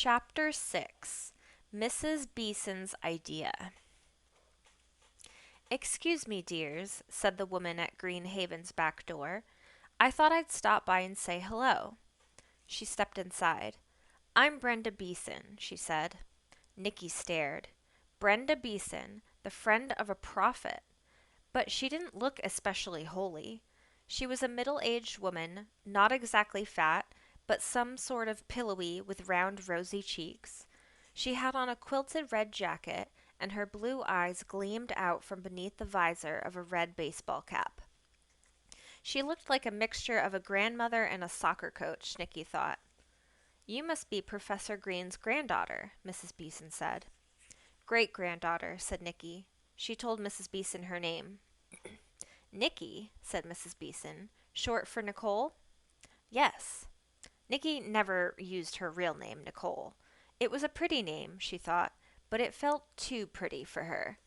Chapter 6. Mrs. Beeson's Idea. "Excuse me, dears," said the woman at Greenhaven's back door. "I thought I'd stop by and say hello." She stepped inside. "I'm Brenda Beeson," she said. Nickie stared. Brenda Beeson, the friend of a prophet. But she didn't look especially holy. She was a middle-aged woman, not exactly fat, but some sort of pillowy with round rosy cheeks. She had on a quilted red jacket, and her blue eyes gleamed out from beneath the visor of a red baseball cap. She looked like a mixture of a grandmother and a soccer coach, Nickie thought. "You must be Professor Green's granddaughter," Mrs. Beeson said. "Great-granddaughter," said Nickie. She told Mrs. Beeson her name. "Nickie," said Mrs. Beeson. "Short for Nicole?" "Yes." Nickie never used her real name, Nicole. It was a pretty name, she thought, but it felt too pretty for her.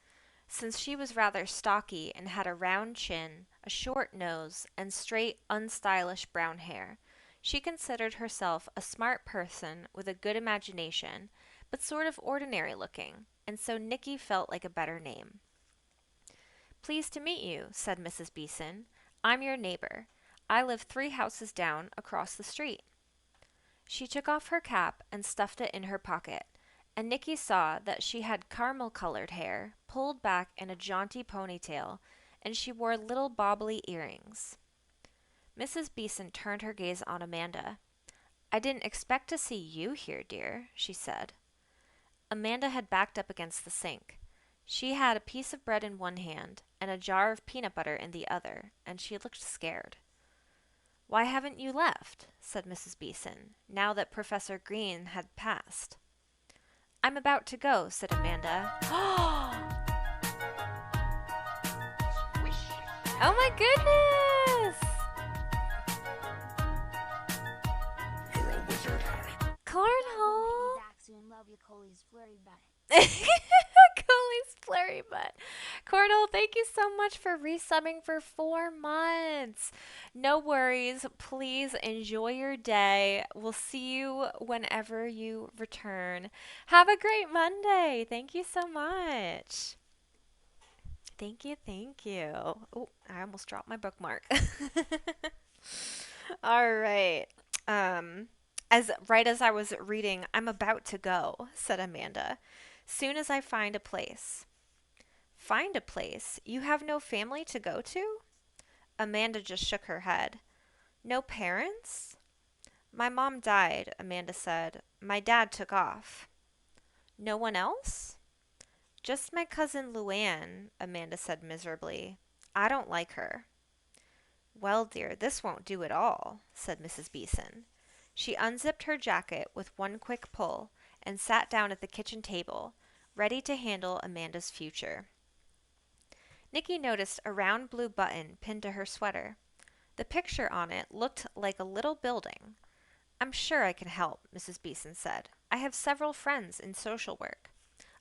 Since she was rather stocky and had a round chin, a short nose, and straight, unstylish brown hair, she considered herself a smart person with a good imagination, but sort of ordinary looking, and so Nickie felt like a better name. "Pleased to meet you," said Mrs. Beeson. "I'm your neighbor. I live 3 houses down across the street." She took off her cap and stuffed it in her pocket, and Nickie saw that she had caramel-colored hair, pulled back in a jaunty ponytail, and she wore little bobbly earrings. Mrs. Beeson turned her gaze on Amanda. "I didn't expect to see you here, dear," she said. Amanda had backed up against the sink. She had a piece of bread in one hand and a jar of peanut butter in the other, and she looked scared. "Why haven't you left?" said Mrs. Beeson, now that Professor Green had passed. "I'm about to go," said Amanda. Oh my goodness! You're a wizard, Harry. Cornhole! Colie's flurry butt. Colie's flurry butt. Cornhole, thank you so much for resubbing for 4 months. No worries. Please enjoy your day. We'll see you whenever you return. Have a great Monday. Thank you so much. Thank you, thank you. Oh, I almost dropped my bookmark. All right. As I was reading, "I'm about to go," said Amanda. "Soon as I find a place." "Find a place? You have no family to go to?" Amanda just shook her head. "No parents?" "My mom died," Amanda said. "My dad took off." "No one else?" "Just my cousin Luann," Amanda said miserably. "I don't like her." "Well, dear, this won't do at all," said Mrs. Beeson. She unzipped her jacket with one quick pull and sat down at the kitchen table, ready to handle Amanda's future. Nickie noticed a round blue button pinned to her sweater. The picture on it looked like a little building. "I'm sure I can help," Mrs. Beeson said. "I have several friends in social work.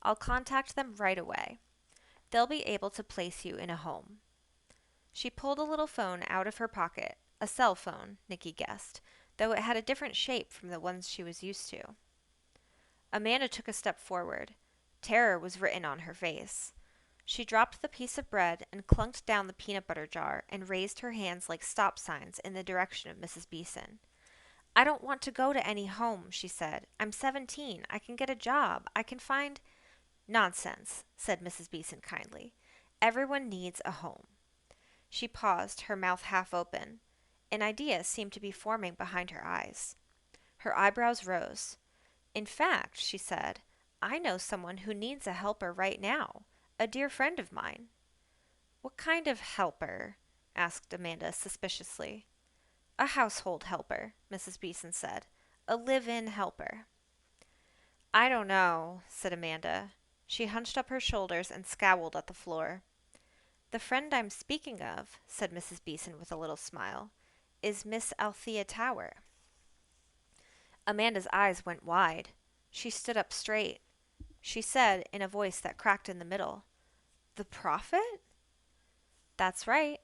I'll contact them right away. They'll be able to place you in a home." She pulled a little phone out of her pocket, a cell phone, Nickie guessed, though it had a different shape from the ones she was used to. Amanda took a step forward. Terror was written on her face. She dropped the piece of bread and clunked down the peanut butter jar and raised her hands like stop signs in the direction of Mrs. Beeson. "I don't want to go to any home," she said. "I'm 17. I can get a job. I can find—" "Nonsense," said Mrs. Beeson kindly. "Everyone needs a home." She paused, her mouth half open. An idea seemed to be forming behind her eyes. Her eyebrows rose. "In fact," she said, "I know someone who needs a helper right now. A dear friend of mine." "What kind of helper?" asked Amanda suspiciously. "A household helper," Mrs. Beeson said. "A live-in helper." "I don't know," said Amanda. She hunched up her shoulders and scowled at the floor. "The friend I'm speaking of," said Mrs. Beeson with a little smile, "is Miss Althea Tower." Amanda's eyes went wide. She stood up straight. She said, in a voice that cracked in the middle, "The Prophet?" "That's right.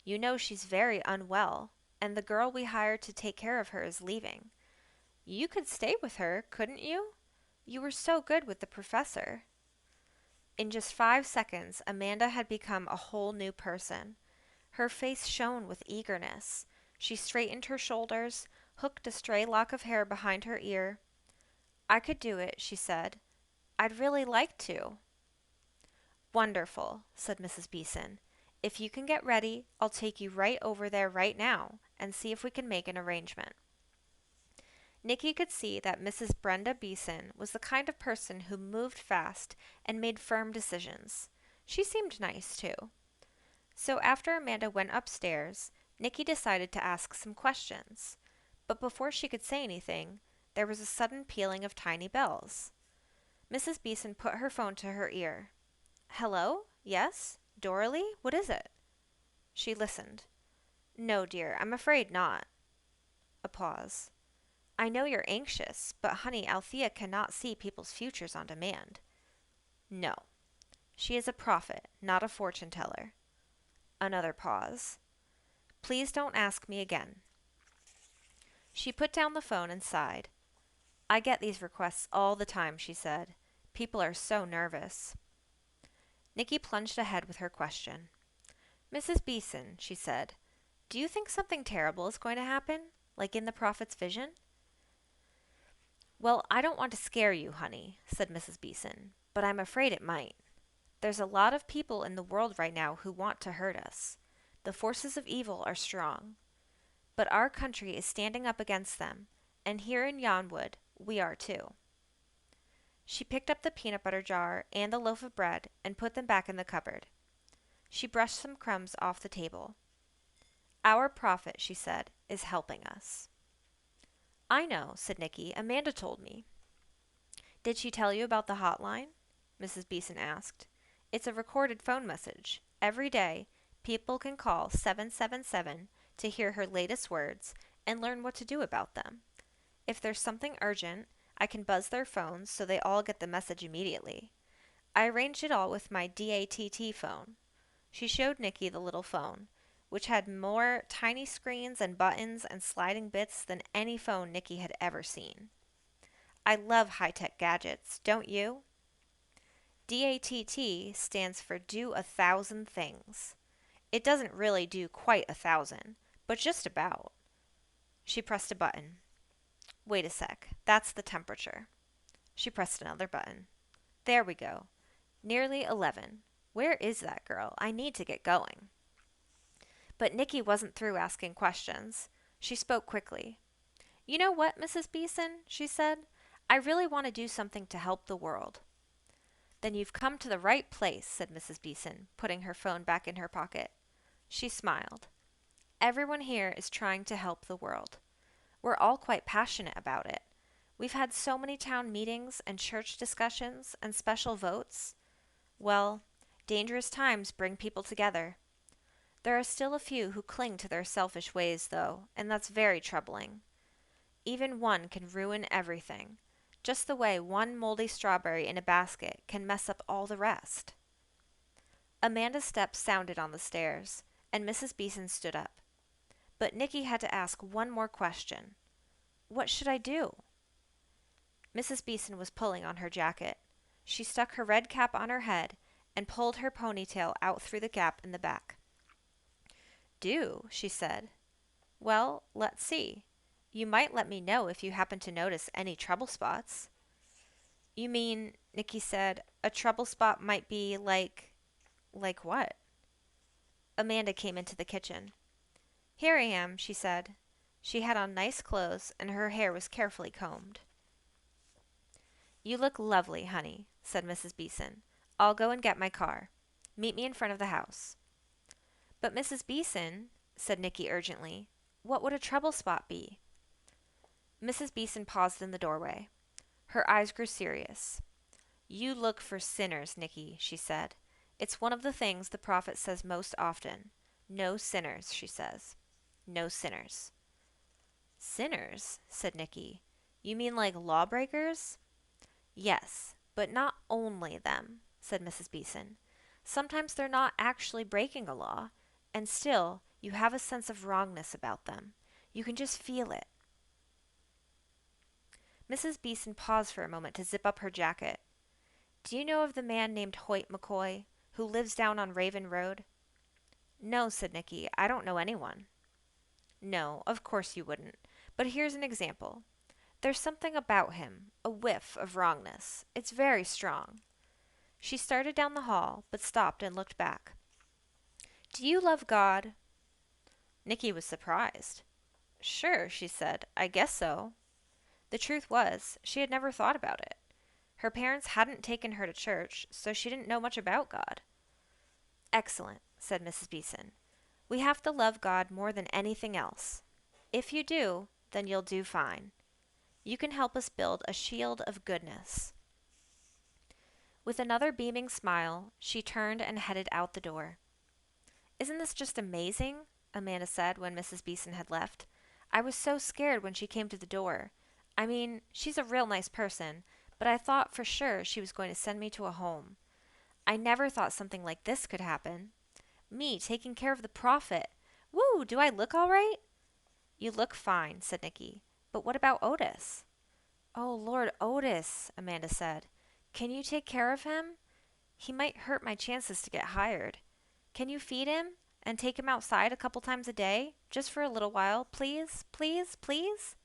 You know she's very unwell, and the girl we hired to take care of her is leaving. You could stay with her, couldn't you? You were so good with the professor. In just 5 seconds, Amanda had become a whole new person. Her face shone with eagerness. She straightened her shoulders, hooked a stray lock of hair behind her ear. I could do it, she said. I'd really like to. Wonderful, said Mrs. Beeson. If you can get ready, I'll take you right over there right now and see if we can make an arrangement. Nickie could see that Mrs. Brenda Beeson was the kind of person who moved fast and made firm decisions. She seemed nice, too. So after Amanda went upstairs, Nickie decided to ask some questions. But before she could say anything, there was a sudden pealing of tiny bells. Mrs. Beeson put her phone to her ear. Hello? Yes? Doralee? What is it? She listened. No, dear, I'm afraid not. A pause. I know you're anxious, but honey, Althea cannot see people's futures on demand. No. She is a prophet, not a fortune teller. Another pause. Please don't ask me again. She put down the phone and sighed. I get these requests all the time, she said. People are so nervous. Nickie plunged ahead with her question. Mrs. Beeson, she said, do you think something terrible is going to happen, like in the prophet's vision? Well, I don't want to scare you, honey, said Mrs. Beeson, but I'm afraid it might. There's a lot of people in the world right now who want to hurt us. The forces of evil are strong. But our country is standing up against them, and here in Yonwood, we are too. She picked up the peanut butter jar and the loaf of bread and put them back in the cupboard. She brushed some crumbs off the table. Our prophet, she said, is helping us. I know, said Nickie. Amanda told me. Did she tell you about the hotline? Mrs. Beeson asked. It's a recorded phone message. Every day, people can call 777 to hear her latest words and learn what to do about them. If there's something urgent, I can buzz their phones so they all get the message immediately. I arranged it all with my DATT phone. She showed Nickie the little phone, which had more tiny screens and buttons and sliding bits than any phone Nickie had ever seen. I love high-tech gadgets, don't you? DATT stands for Do 1,000 Things. It doesn't really do quite 1,000, but just about. She pressed a button. Wait a sec, that's the temperature. She pressed another button. There we go. Nearly 11. Where is that girl? I need to get going. But Nickie wasn't through asking questions. She spoke quickly. You know what, Mrs. Beeson, she said. I really want to do something to help the world. Then you've come to the right place, said Mrs. Beeson, putting her phone back in her pocket. She smiled. Everyone here is trying to help the world. We're all quite passionate about it. We've had so many town meetings and church discussions and special votes. Well, dangerous times bring people together. There are still a few who cling to their selfish ways, though, and that's very troubling. Even one can ruin everything, just the way one moldy strawberry in a basket can mess up all the rest. Amanda's steps sounded on the stairs, and Mrs. Beeson stood up. But Nickie had to ask one more question. What should I do? Mrs. Beeson was pulling on her jacket. She stuck her red cap on her head and pulled her ponytail out through the gap in the back. Do, she said. Well, let's see. You might let me know if you happen to notice any trouble spots. You mean, Nickie said, a trouble spot might be like what? Amanda came into the kitchen. Here I am, she said. She had on nice clothes, and her hair was carefully combed. You look lovely, honey, said Mrs. Beeson. I'll go and get my car. Meet me in front of the house. But Mrs. Beeson, said Nickie urgently, what would a trouble spot be? Mrs. Beeson paused in the doorway. Her eyes grew serious. You look for sinners, Nickie, she said. It's one of the things the prophet says most often. No sinners, she says. No sinners. Sinners, said Nickie. You mean like lawbreakers? Yes, but not only them, said Mrs. Beeson. Sometimes they're not actually breaking a law, and still you have a sense of wrongness about them. You can just feel it. Mrs. Beeson paused for a moment to zip up her jacket. Do you know of the man named Hoyt McCoy, who lives down on Raven Road? No, said Nickie, I don't know anyone. No, of course you wouldn't. But here's an example. There's something about him, a whiff of wrongness. It's very strong. She started down the hall, but stopped and looked back. Do you love God? Nickie was surprised. Sure, she said. I guess so. The truth was, she had never thought about it. Her parents hadn't taken her to church, so she didn't know much about God. Excellent, said Mrs. Beeson. We have to love God more than anything else. If you do, then you'll do fine. You can help us build a shield of goodness. With another beaming smile, she turned and headed out the door. Isn't this just amazing? Amanda said when Mrs. Beeson had left. I was so scared when she came to the door. I mean, she's a real nice person, but I thought for sure she was going to send me to a home. I never thought something like this could happen. Me taking care of the Prophet. Woo, do I look all right? You look fine, said Nickie. But what about Otis? Oh, Lord Otis, Amanda said. Can you take care of him? He might hurt my chances to get hired. Can you feed him and take him outside a couple times a day, just for a little while, please, please, please?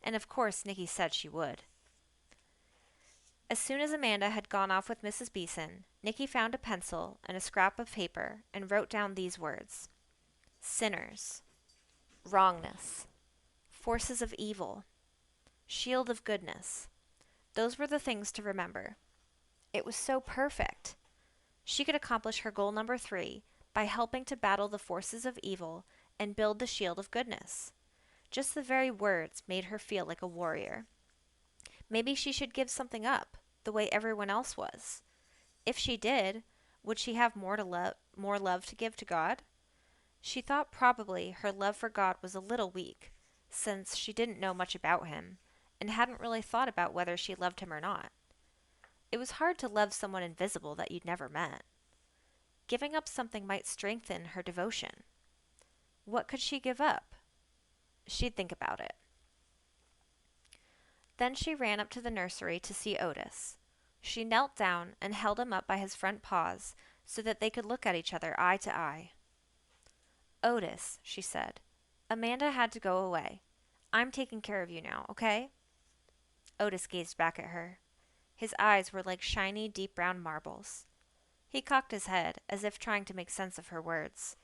And of course Nickie said she would. As soon as Amanda had gone off with Mrs. Beeson, Nickie found a pencil and a scrap of paper and wrote down these words. Sinners. Wrongness. Forces of evil. Shield of goodness. Those were the things to remember. It was so perfect. She could accomplish her goal number 3 by helping to battle the forces of evil and build the shield of goodness. Just the very words made her feel like a warrior. Maybe she should give something up, the way everyone else was. If she did, would she have more love to give to God? She thought probably her love for God was a little weak, since she didn't know much about him, and hadn't really thought about whether she loved him or not. It was hard to love someone invisible that you'd never met. Giving up something might strengthen her devotion. What could she give up? She'd think about it. Then she ran up to the nursery to see Otis. She knelt down and held him up by his front paws so that they could look at each other eye to eye. Otis, she said, Amanda had to go away. I'm taking care of you now, okay? Otis gazed back at her. His eyes were like shiny, deep brown marbles. He cocked his head, as if trying to make sense of her words.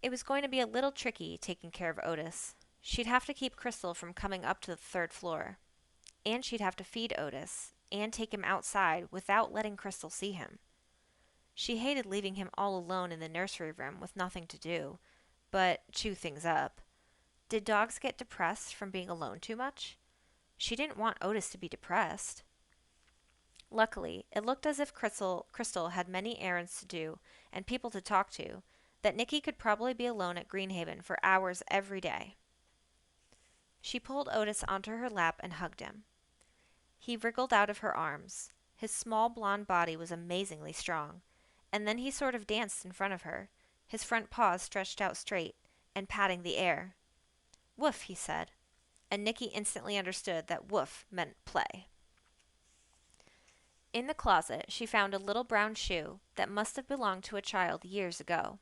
It was going to be a little tricky taking care of Otis. She'd have to keep Crystal from coming up to the 3rd floor. And she'd have to feed Otis, and take him outside without letting Crystal see him. She hated leaving him all alone in the nursery room with nothing to do, but chew things up. Did dogs get depressed from being alone too much? She didn't want Otis to be depressed. Luckily, it looked as if Crystal had many errands to do and people to talk to, that Nickie could probably be alone at Greenhaven for hours every day. She pulled Otis onto her lap and hugged him. He wriggled out of her arms. His small blond body was amazingly strong, and then he sort of danced in front of her, his front paws stretched out straight and patting the air. Woof, he said, and Nickie instantly understood that woof meant play. In the closet, she found a little brown shoe that must have belonged to a child years ago.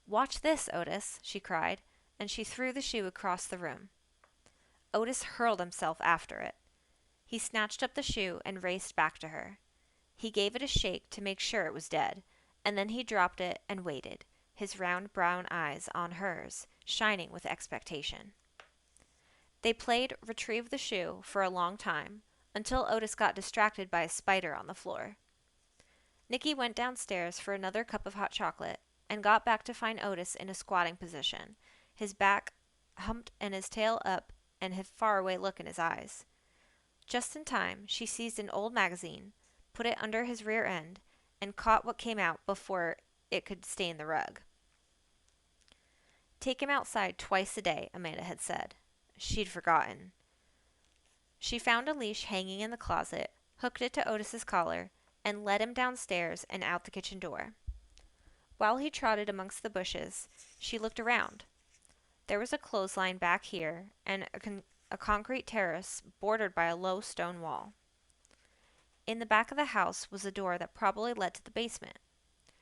Watch this, Otis, she cried, and she threw the shoe across the room. Otis hurled himself after it. He snatched up the shoe and raced back to her. He gave it a shake to make sure it was dead, and then he dropped it and waited, his round brown eyes on hers, shining with expectation. They played retrieve the shoe for a long time, until Otis got distracted by a spider on the floor. Nickie went downstairs for another cup of hot chocolate, and got back to find Otis in a squatting position, his back humped and his tail up, and a faraway look in his eyes. Just in time, she seized an old magazine, put it under his rear end, and caught what came out before it could stain the rug. Take him outside twice a day, Amanda had said. She'd forgotten. She found a leash hanging in the closet, hooked it to Otis's collar, and led him downstairs and out the kitchen door. While he trotted amongst the bushes, she looked around. There was a clothesline back here, and a concrete terrace bordered by a low stone wall. In the back of the house was a door that probably led to the basement.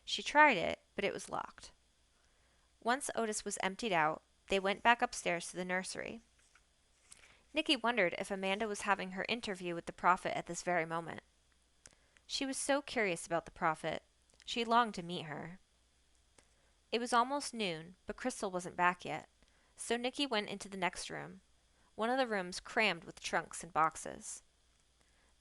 She tried it, but it was locked. Once Otis was emptied out, they went back upstairs to the nursery. Nickie wondered if Amanda was having her interview with the Prophet at this very moment. She was so curious about the Prophet. She longed to meet her. It was almost noon, but Crystal wasn't back yet, so Nickie went into the next room, one of the rooms crammed with trunks and boxes.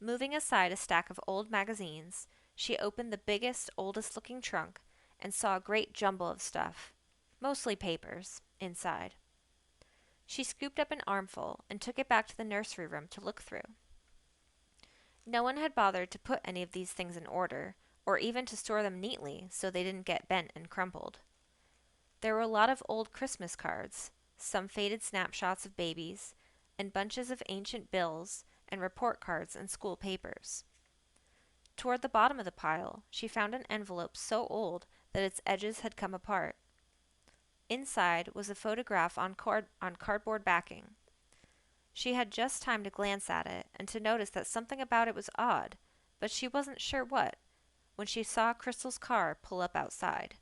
Moving aside a stack of old magazines, she opened the biggest, oldest-looking trunk and saw a great jumble of stuff, mostly papers, inside. She scooped up an armful and took it back to the nursery room to look through. No one had bothered to put any of these things in order, or even to store them neatly so they didn't get bent and crumpled. There were a lot of old Christmas cards, some faded snapshots of babies, and bunches of ancient bills and report cards and school papers. Toward the bottom of the pile, she found an envelope so old that its edges had come apart. Inside was a photograph on cardboard backing. She had just time to glance at it and to notice that something about it was odd, but she wasn't sure what, when she saw Crystal's car pull up outside.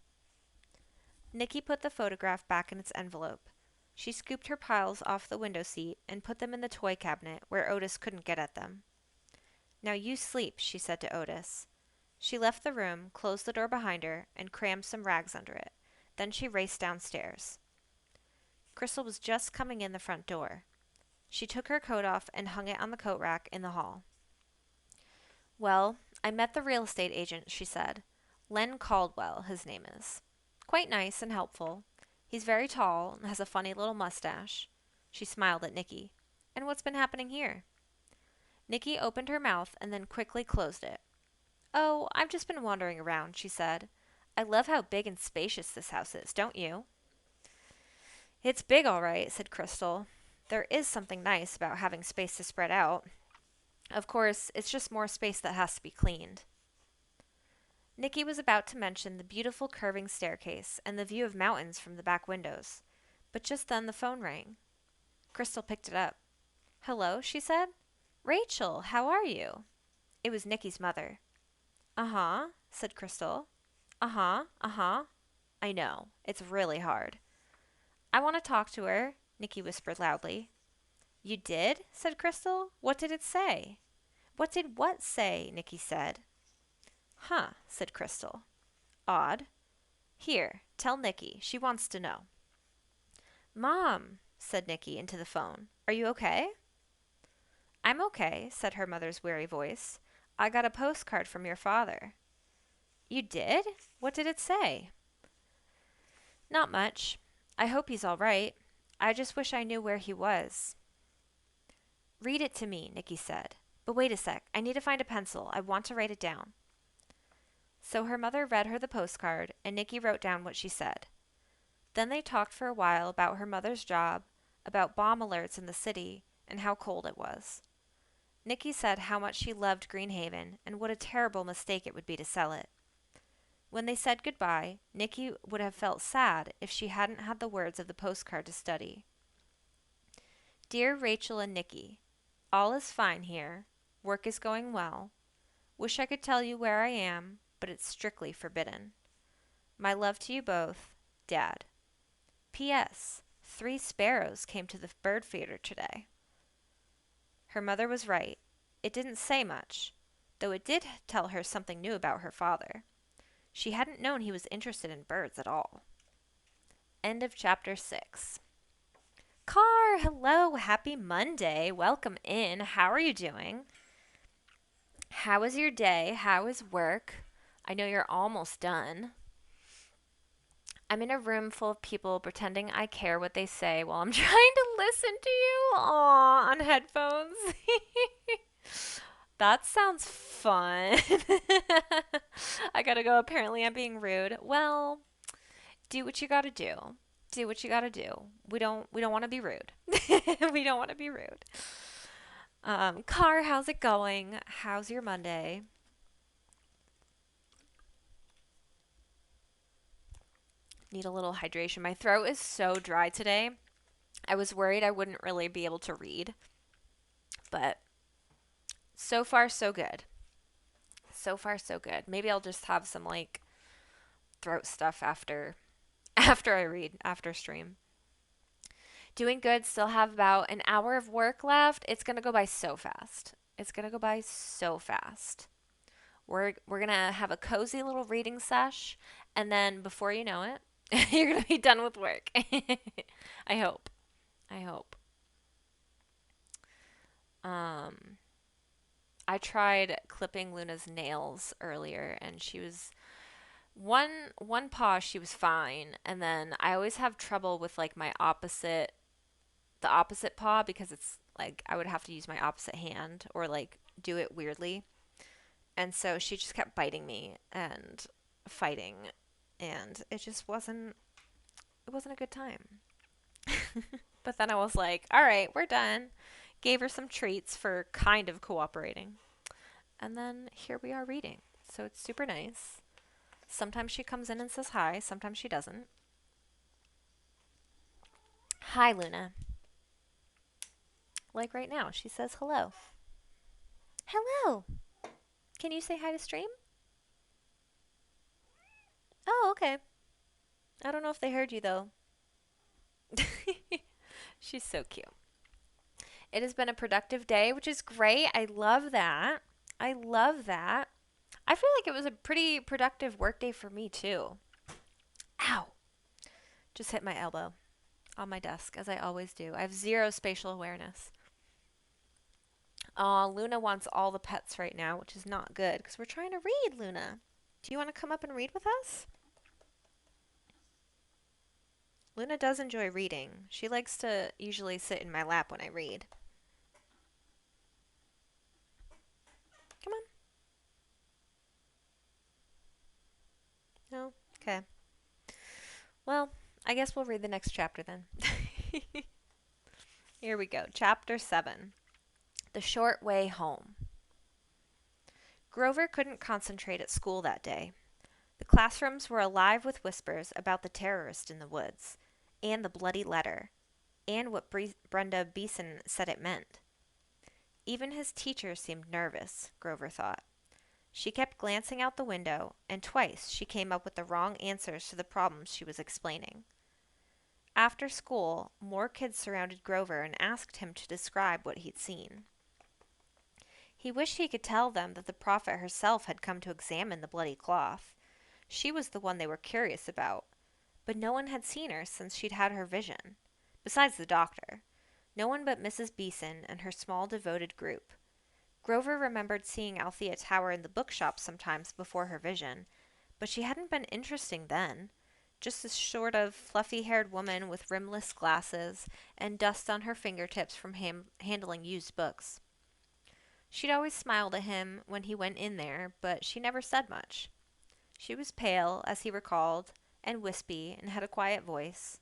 Nickie put the photograph back in its envelope. She scooped her piles off the window seat and put them in the toy cabinet where Otis couldn't get at them. "Now you sleep," she said to Otis. She left the room, closed the door behind her, and crammed some rags under it. Then she raced downstairs. Crystal was just coming in the front door. She took her coat off and hung it on the coat rack in the hall. "Well, I met the real estate agent," she said. "Len Caldwell, his name is. Quite nice and helpful. He's very tall and has a funny little mustache." She smiled at Nickie. "And what's been happening here?" Nickie opened her mouth and then quickly closed it. "Oh, I've just been wandering around," she said. "I love how big and spacious this house is, don't you?" "It's big, all right," said Crystal. "There is something nice about having space to spread out. Of course, it's just more space that has to be cleaned." Nickie was about to mention the beautiful curving staircase and the view of mountains from the back windows, but just then the phone rang. Crystal picked it up. "Hello," she said. "Rachel, how are you?" It was Nickie's mother. "Uh-huh," said Crystal. "Uh-huh, uh-huh. I know, it's really hard." "I want to talk to her," Nickie whispered loudly. "You did?" said Crystal. "What did it say?" "What did what say?" Nickie said. "Huh," said Crystal. "Odd. Here, tell Nickie. She wants to know." "Mom," said Nickie into the phone. "Are you okay?" "I'm okay," said her mother's weary voice. "I got a postcard from your father." "You did? What did it say?" "Not much. I hope he's all right. I just wish I knew where he was." "Read it to me," Nickie said. "But wait a sec. I need to find a pencil. I want to write it down." So her mother read her the postcard, and Nickie wrote down what she said. Then they talked for a while about her mother's job, about bomb alerts in the city, and how cold it was. Nickie said how much she loved Greenhaven and what a terrible mistake it would be to sell it. When they said goodbye, Nickie would have felt sad if she hadn't had the words of the postcard to study. "Dear Rachel and Nickie, all is fine here. Work is going well. Wish I could tell you where I am, but it's strictly forbidden. My love to you both, Dad. P.S. 3 sparrows came to the bird feeder today." Her mother was right. It didn't say much, though it did tell her something new about her father. She hadn't known he was interested in birds at all. End of chapter 6. Car, hello, happy Monday. Welcome in. How are you doing? How was your day? How is work? I know you're almost done. I'm in a room full of people pretending I care what they say while I'm trying to listen to you on headphones. That sounds fun. I gotta go. Apparently I'm being rude. Well, do what you gotta do. Do what you gotta do. We don't want to be rude. We don't want to be rude. Car, how's it going? How's your Monday? Need a little hydration. My throat is so dry today. I was worried I wouldn't really be able to read, but so far so good. So far so good. Maybe I'll just have some like throat stuff after after I read, after stream. Doing good, still have about an hour of work left. It's going to go by so fast. It's going to go by so fast. We're going to have a cozy little reading sesh, and then before you know it, you're going to be done with work. I hope. I hope. Um I tried clipping Luna's nails earlier, and she was one paw she was fine, and then I always have trouble with like my opposite the opposite paw because it's like I would have to use my opposite hand or like do it weirdly. And so she just kept biting me and fighting, and it wasn't a good time. But then I was like, "All right, we're done." Gave her some treats for kind of cooperating. And then here we are reading. So it's super nice. Sometimes she comes in and says hi, sometimes she doesn't. Hi, Luna. Like right now, she says hello. Hello. Can you say hi to stream? Oh, okay. I don't know if they heard you though. She's so cute. It has been a productive day, which is great. I love that. I love that. I feel like it was a pretty productive work day for me too. Ow. Just hit my elbow on my desk, as I always do. I have zero spatial awareness. Aw, Luna wants all the pets right now, which is not good because we're trying to read, Luna. Do you want to come up and read with us? Luna does enjoy reading. She likes to usually sit in my lap when I read. Come on. No? Okay. Well, I guess we'll read the next chapter then. Here we go. Chapter 7. The Short Way Home. Grover couldn't concentrate at school that day. The classrooms were alive with whispers about the terrorist in the woods, and the bloody letter, and what Brenda Beeson said it meant. Even his teacher seemed nervous, Grover thought. She kept glancing out the window, and twice she came up with the wrong answers to the problems she was explaining. After school, more kids surrounded Grover and asked him to describe what he'd seen. He wished he could tell them that the prophet herself had come to examine the bloody cloth. She was the one they were curious about, but no one had seen her since she'd had her vision. Besides the doctor. No one but Mrs. Beeson and her small devoted group. Grover remembered seeing Althea Tower in the bookshop sometimes before her vision, but she hadn't been interesting then. Just a sort of fluffy-haired woman with rimless glasses and dust on her fingertips from handling used books. She'd always smiled at him when he went in there, but she never said much. She was pale, as he recalled, and wispy, and had a quiet voice.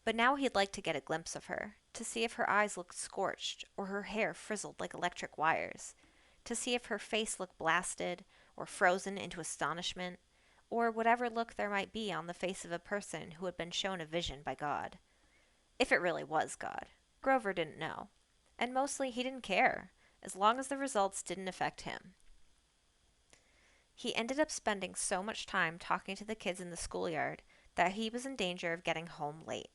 But now he'd like to get a glimpse of her, to see if her eyes looked scorched, or her hair frizzled like electric wires, to see if her face looked blasted, or frozen into astonishment, or whatever look there might be on the face of a person who had been shown a vision by God. If it really was God. Grover didn't know. And mostly he didn't care, as long as the results didn't affect him. He ended up spending so much time talking to the kids in the schoolyard that he was in danger of getting home late.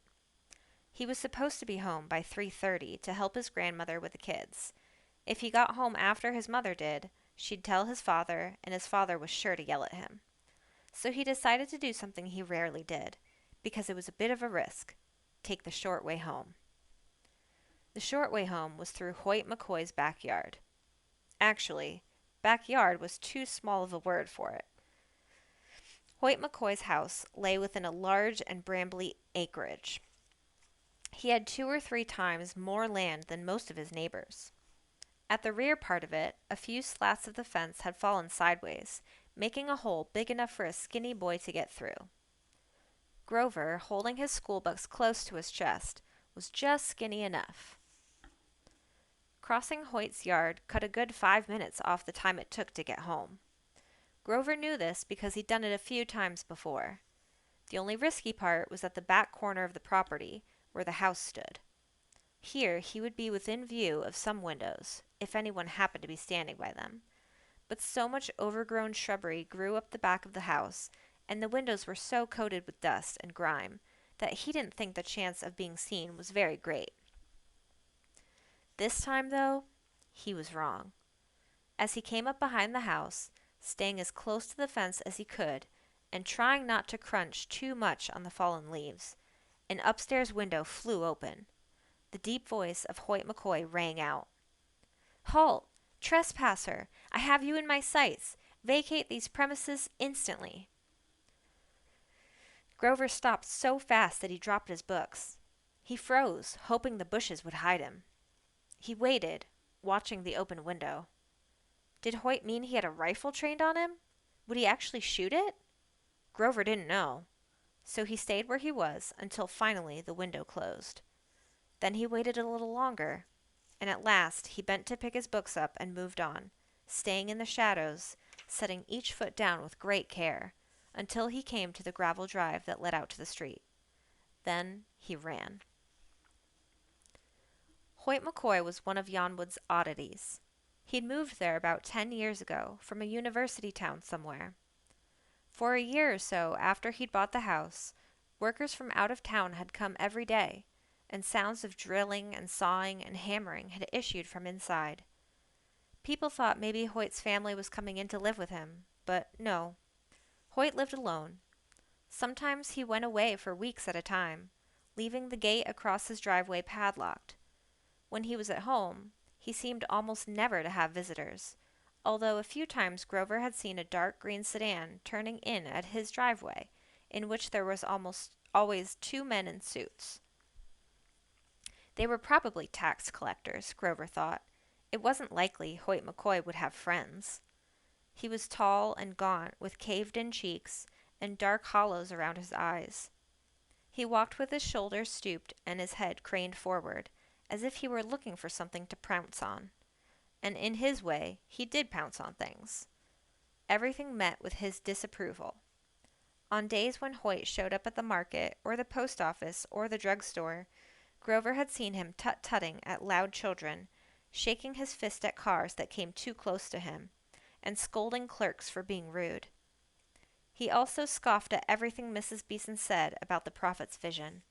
He was supposed to be home by 3:30 to help his grandmother with the kids. If he got home after his mother did, she'd tell his father, and his father was sure to yell at him. So he decided to do something he rarely did, because it was a bit of a risk. Take the short way home. The short way home was through Hoyt McCoy's backyard. Actually, backyard was too small of a word for it. Hoyt McCoy's house lay within a large and brambly acreage. He had 2 or 3 times more land than most of his neighbors. At the rear part of it, a few slats of the fence had fallen sideways, making a hole big enough for a skinny boy to get through. Grover, holding his schoolbooks close to his chest, was just skinny enough. Crossing Hoyt's yard cut a good 5 minutes off the time it took to get home. Grover knew this because he'd done it a few times before. The only risky part was at the back corner of the property, where the house stood. Here he would be within view of some windows, if anyone happened to be standing by them. But so much overgrown shrubbery grew up the back of the house, and the windows were so coated with dust and grime, that he didn't think the chance of being seen was very great. This time, though, he was wrong. As he came up behind the house, staying as close to the fence as he could, and trying not to crunch too much on the fallen leaves, an upstairs window flew open. The deep voice of Hoyt McCoy rang out. "Halt! Trespasser! I have you in my sights! Vacate these premises instantly!" Grover stopped so fast that he dropped his books. He froze, hoping the bushes would hide him. He waited, watching the open window. Did Hoyt mean he had a rifle trained on him? Would he actually shoot it? Grover didn't know. So he stayed where he was until finally the window closed. Then he waited a little longer, and at last he bent to pick his books up and moved on, staying in the shadows, setting each foot down with great care, until he came to the gravel drive that led out to the street. Then he ran. Hoyt McCoy was one of Yonwood's oddities. He'd moved there about 10 years ago from a university town somewhere. For a year or so after he'd bought the house, workers from out of town had come every day, and sounds of drilling and sawing and hammering had issued from inside. People thought maybe Hoyt's family was coming in to live with him, but no. Hoyt lived alone. Sometimes he went away for weeks at a time, leaving the gate across his driveway padlocked. When he was at home, he seemed almost never to have visitors, although a few times Grover had seen a dark green sedan turning in at his driveway, in which there was almost always 2 men in suits. They were probably tax collectors, Grover thought. It wasn't likely Hoyt McCoy would have friends. He was tall and gaunt, with caved-in cheeks and dark hollows around his eyes. He walked with his shoulders stooped and his head craned forward, as if he were looking for something to pounce on. And in his way, he did pounce on things. Everything met with his disapproval. On days when Hoyt showed up at the market, or the post office, or the drugstore, Grover had seen him tut-tutting at loud children, shaking his fist at cars that came too close to him, and scolding clerks for being rude. He also scoffed at everything Mrs. Beeson said about the prophet's vision.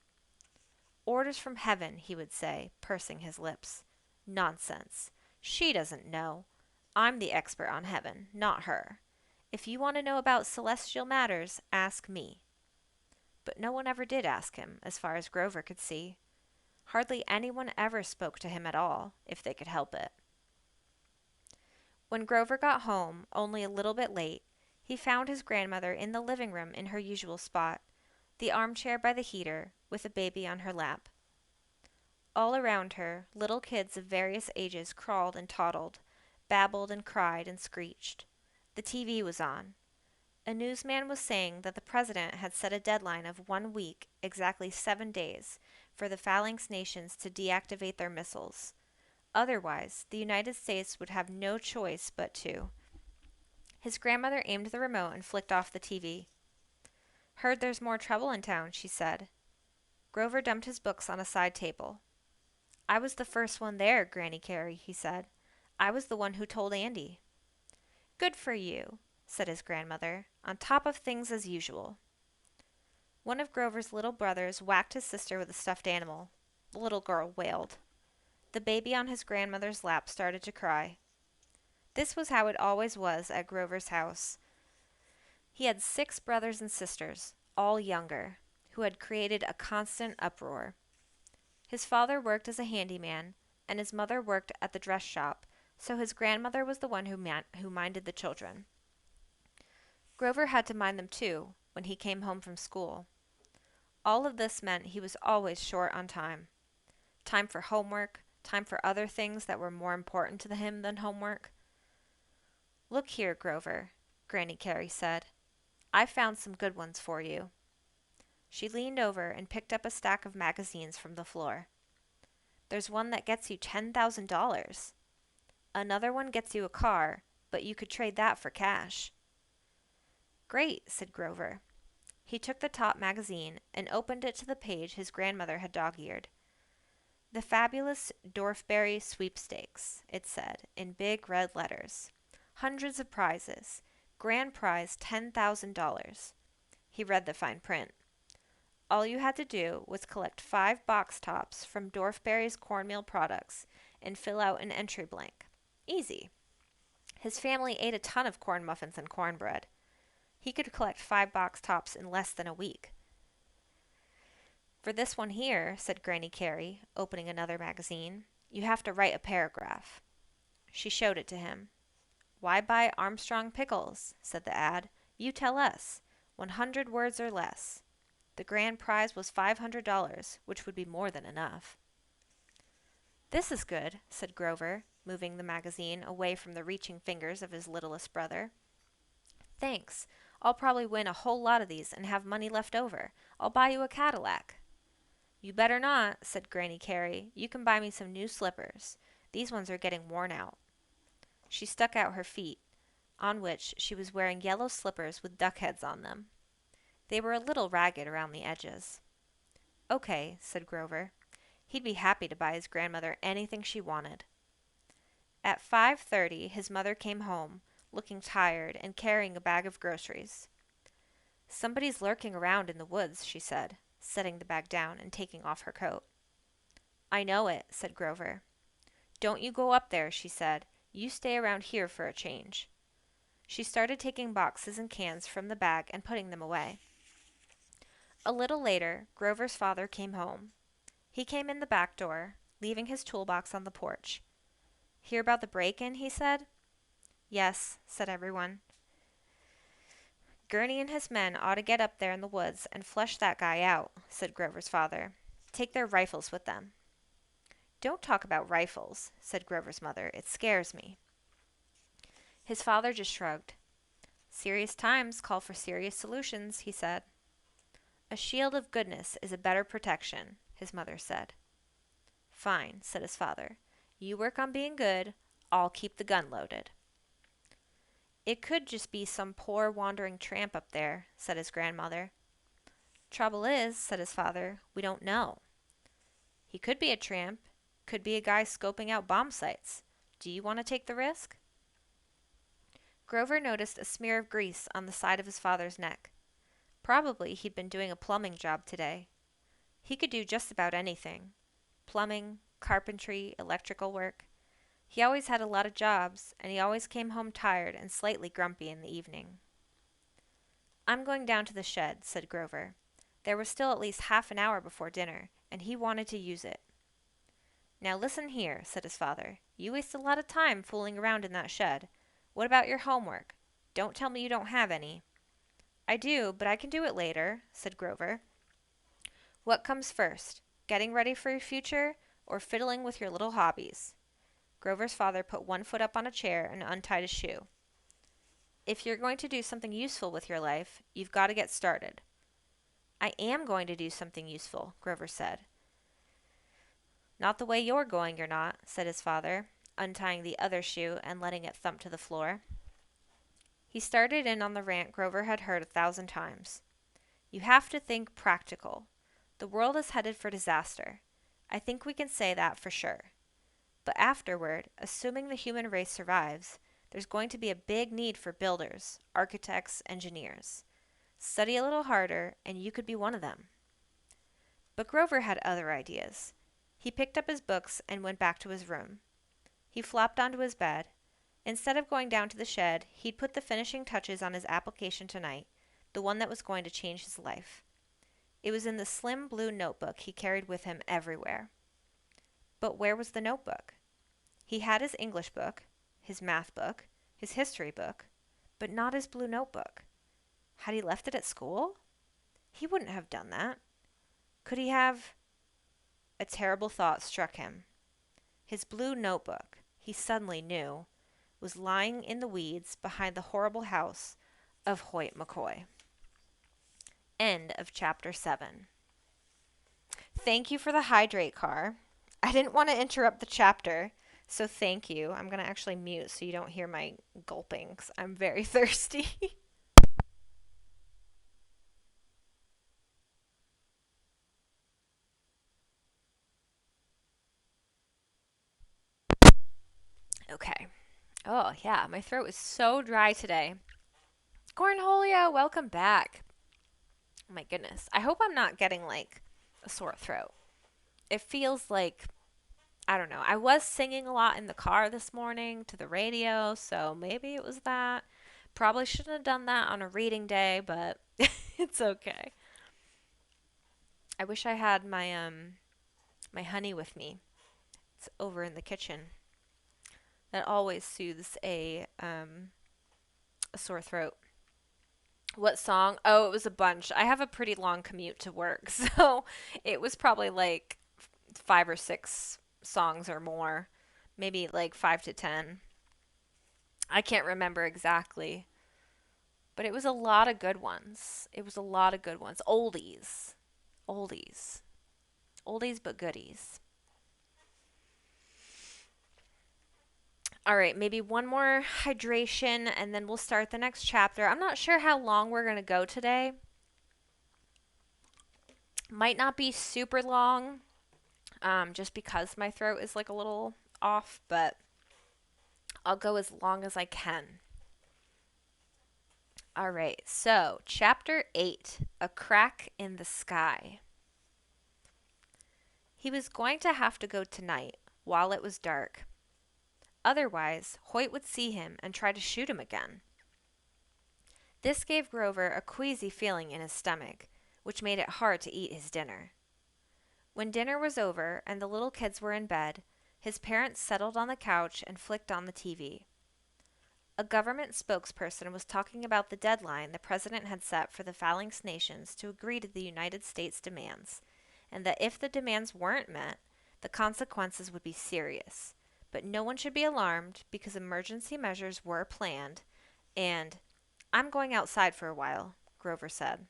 "Orders from heaven," he would say, pursing his lips. "Nonsense. She doesn't know. I'm the expert on heaven, not her. If you want to know about celestial matters, ask me." But no one ever did ask him, as far as Grover could see. Hardly anyone ever spoke to him at all, if they could help it. When Grover got home, only a little bit late, he found his grandmother in the living room in her usual spot, the armchair by the heater, with a baby on her lap. All around her, little kids of various ages crawled and toddled, babbled and cried and screeched. The TV was on. A newsman was saying that the president had set a deadline of 1 week, exactly 7 days, for the phalanx nations to deactivate their missiles. Otherwise, the United States would have no choice but to. His grandmother aimed the remote and flicked off the TV. "Heard there's more trouble in town," she said. Grover dumped his books on a side table. "I was the first one there, Granny Carey," he said. "I was the one who told Andy." "Good for you," said his grandmother, "on top of things as usual." One of Grover's little brothers whacked his sister with a stuffed animal. The little girl wailed. The baby on his grandmother's lap started to cry. This was how it always was at Grover's house. He had 6 brothers and sisters, all younger, who had created a constant uproar. His father worked as a handyman, and his mother worked at the dress shop, so his grandmother was the one who minded the children. Grover had to mind them too, when he came home from school. All of this meant he was always short on time. Time for homework, time for other things that were more important to him than homework. "Look here, Grover," Granny Carey said. "I found some good ones for you." She leaned over and picked up a stack of magazines from the floor. "There's one that gets you $10,000. Another one gets you a car, but you could trade that for cash." "Great," said Grover. He took the top magazine and opened it to the page his grandmother had dog-eared. The Fabulous Dorfberry Sweepstakes, it said, in big red letters. Hundreds of prizes. Grand prize $10,000. He read the fine print. All you had to do was collect 5 box tops from Dorfberry's cornmeal products and fill out an entry blank. Easy. His family ate a ton of corn muffins and cornbread. He could collect 5 box tops in less than a week. For this one here, said Granny Carey, opening another magazine, you have to write a paragraph. She showed it to him. Why buy Armstrong pickles? Said the ad. You tell us. 100 words or less. The grand prize was $500, which would be more than enough. This is good, said Grover, moving the magazine away from the reaching fingers of his littlest brother. Thanks. I'll probably win a whole lot of these and have money left over. I'll buy you a Cadillac. You better not, said Granny Carey. You can buy me some new slippers. These ones are getting worn out. She stuck out her feet, on which she was wearing yellow slippers with duck heads on them. They were a little ragged around the edges. Okay, said Grover. He'd be happy to buy his grandmother anything she wanted. At 5:30 his mother came home, looking tired and carrying a bag of groceries. Somebody's lurking around in the woods, she said, setting the bag down and taking off her coat. I know it, said Grover. Don't you go up there, she said. You stay around here for a change. She started taking boxes and cans from the bag and putting them away. A little later, Grover's father came home. He came in the back door, leaving his toolbox on the porch. Hear about the break-in, he said. Yes, said everyone. Gurney and his men ought to get up there in the woods and flush that guy out, said Grover's father. Take their rifles with them. Don't talk about rifles, said Grover's mother. It scares me. His father just shrugged. Serious times call for serious solutions, he said. A shield of goodness is a better protection, his mother said. Fine, said his father. You work on being good. I'll keep the gun loaded. It could just be some poor wandering tramp up there, said his grandmother. Trouble is, said his father, we don't know. He could be a tramp. Could be a guy scoping out bomb sites. Do you want to take the risk? Grover noticed a smear of grease on the side of his father's neck. Probably he'd been doing a plumbing job today. He could do just about anything. Plumbing, carpentry, electrical work. He always had a lot of jobs, and he always came home tired and slightly grumpy in the evening. I'm going down to the shed, said Grover. There was still at least half an hour before dinner, and he wanted to use it. Now listen here, said his father. You waste a lot of time fooling around in that shed. What about your homework? Don't tell me you don't have any. I do, but I can do it later, said Grover. What comes first, getting ready for your future or fiddling with your little hobbies? Grover's father put one foot up on a chair and untied a shoe. If you're going to do something useful with your life, you've got to get started. I am going to do something useful, Grover said. Not the way you're going, you're not, said his father, untying the other shoe and letting it thump to the floor. He started in on the rant Grover had heard 1,000 times. You have to think practical. The world is headed for disaster. I think we can say that for sure. But afterward, assuming the human race survives, there's going to be a big need for builders, architects, engineers. Study a little harder, and you could be one of them. But Grover had other ideas. He picked up his books and went back to his room. He flopped onto his bed. Instead of going down to the shed, he'd put the finishing touches on his application tonight, the one that was going to change his life. It was in the slim blue notebook he carried with him everywhere. But where was the notebook? He had his English book, his math book, his history book, but not his blue notebook. Had he left it at school? He wouldn't have done that. Could he have? A terrible thought struck him. His blue notebook, he suddenly knew, was lying in the weeds behind the horrible house of Hoyt McCoy. End of chapter 7. Thank you for the hydrate car. I didn't want to interrupt the chapter, so thank you. I'm going to actually mute so you don't hear my gulping 'cause I'm very thirsty. Oh, yeah, my throat is so dry today. Cornholio, welcome back. Oh my goodness. I hope I'm not getting like a sore throat. It feels like, I don't know. I was singing a lot in the car this morning to the radio, so maybe it was that. Probably shouldn't have done that on a reading day, but it's okay. I wish I had my honey with me. It's over in the kitchen. That always soothes a sore throat. What song? Oh, it was a bunch. I have a pretty long commute to work, so it was probably like five or six songs or more. Maybe like 5 to 10. I can't remember exactly, but it was a lot of good ones. It was a lot of good ones. Oldies. Oldies. Oldies but goodies. All right, maybe one more hydration and then we'll start the next chapter. I'm not sure how long we're going to go today. Might not be super long, just because my throat is like a little off, but I'll go as long as I can. All right, so chapter 8, A Crack in the Sky. He was going to have to go tonight, while it was dark. Otherwise, Hoyt would see him and try to shoot him again. This gave Grover a queasy feeling in his stomach, which made it hard to eat his dinner. When dinner was over and the little kids were in bed, his parents settled on the couch and flicked on the TV. A government spokesperson was talking about the deadline the president had set for the Phalanx nations to agree to the United States demands, and that if the demands weren't met, the consequences would be serious. But no one should be alarmed because emergency measures were planned, and I'm going outside for a while, Grover said.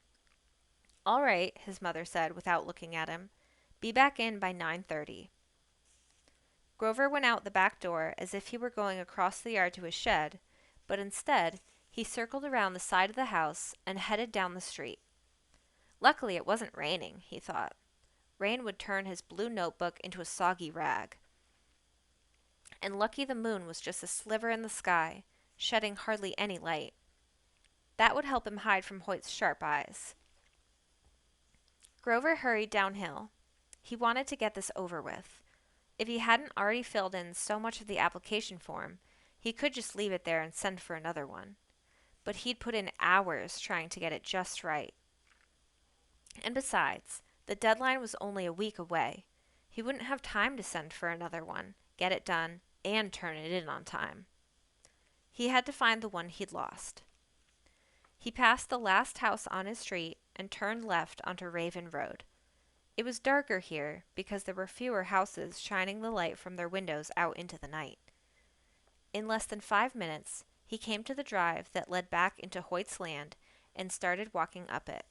All right, his mother said without looking at him. Be back in by 9:30. Grover went out the back door as if he were going across the yard to his shed, but instead he circled around the side of the house and headed down the street. Luckily it wasn't raining, he thought. Rain would turn his blue notebook into a soggy rag. And lucky the moon was just a sliver in the sky, shedding hardly any light. That would help him hide from Hoyt's sharp eyes. Grover hurried downhill. He wanted to get this over with. If he hadn't already filled in so much of the application form, he could just leave it there and send for another one. But he'd put in hours trying to get it just right. And besides, the deadline was only a week away. He wouldn't have time to send for another one, get it done, and turn it in on time. He had to find the one he'd lost. He passed the last house on his street and turned left onto Raven Road. It was darker here because there were fewer houses shining the light from their windows out into the night. In less than 5 minutes, he came to the drive that led back into Hoyt's land and started walking up it.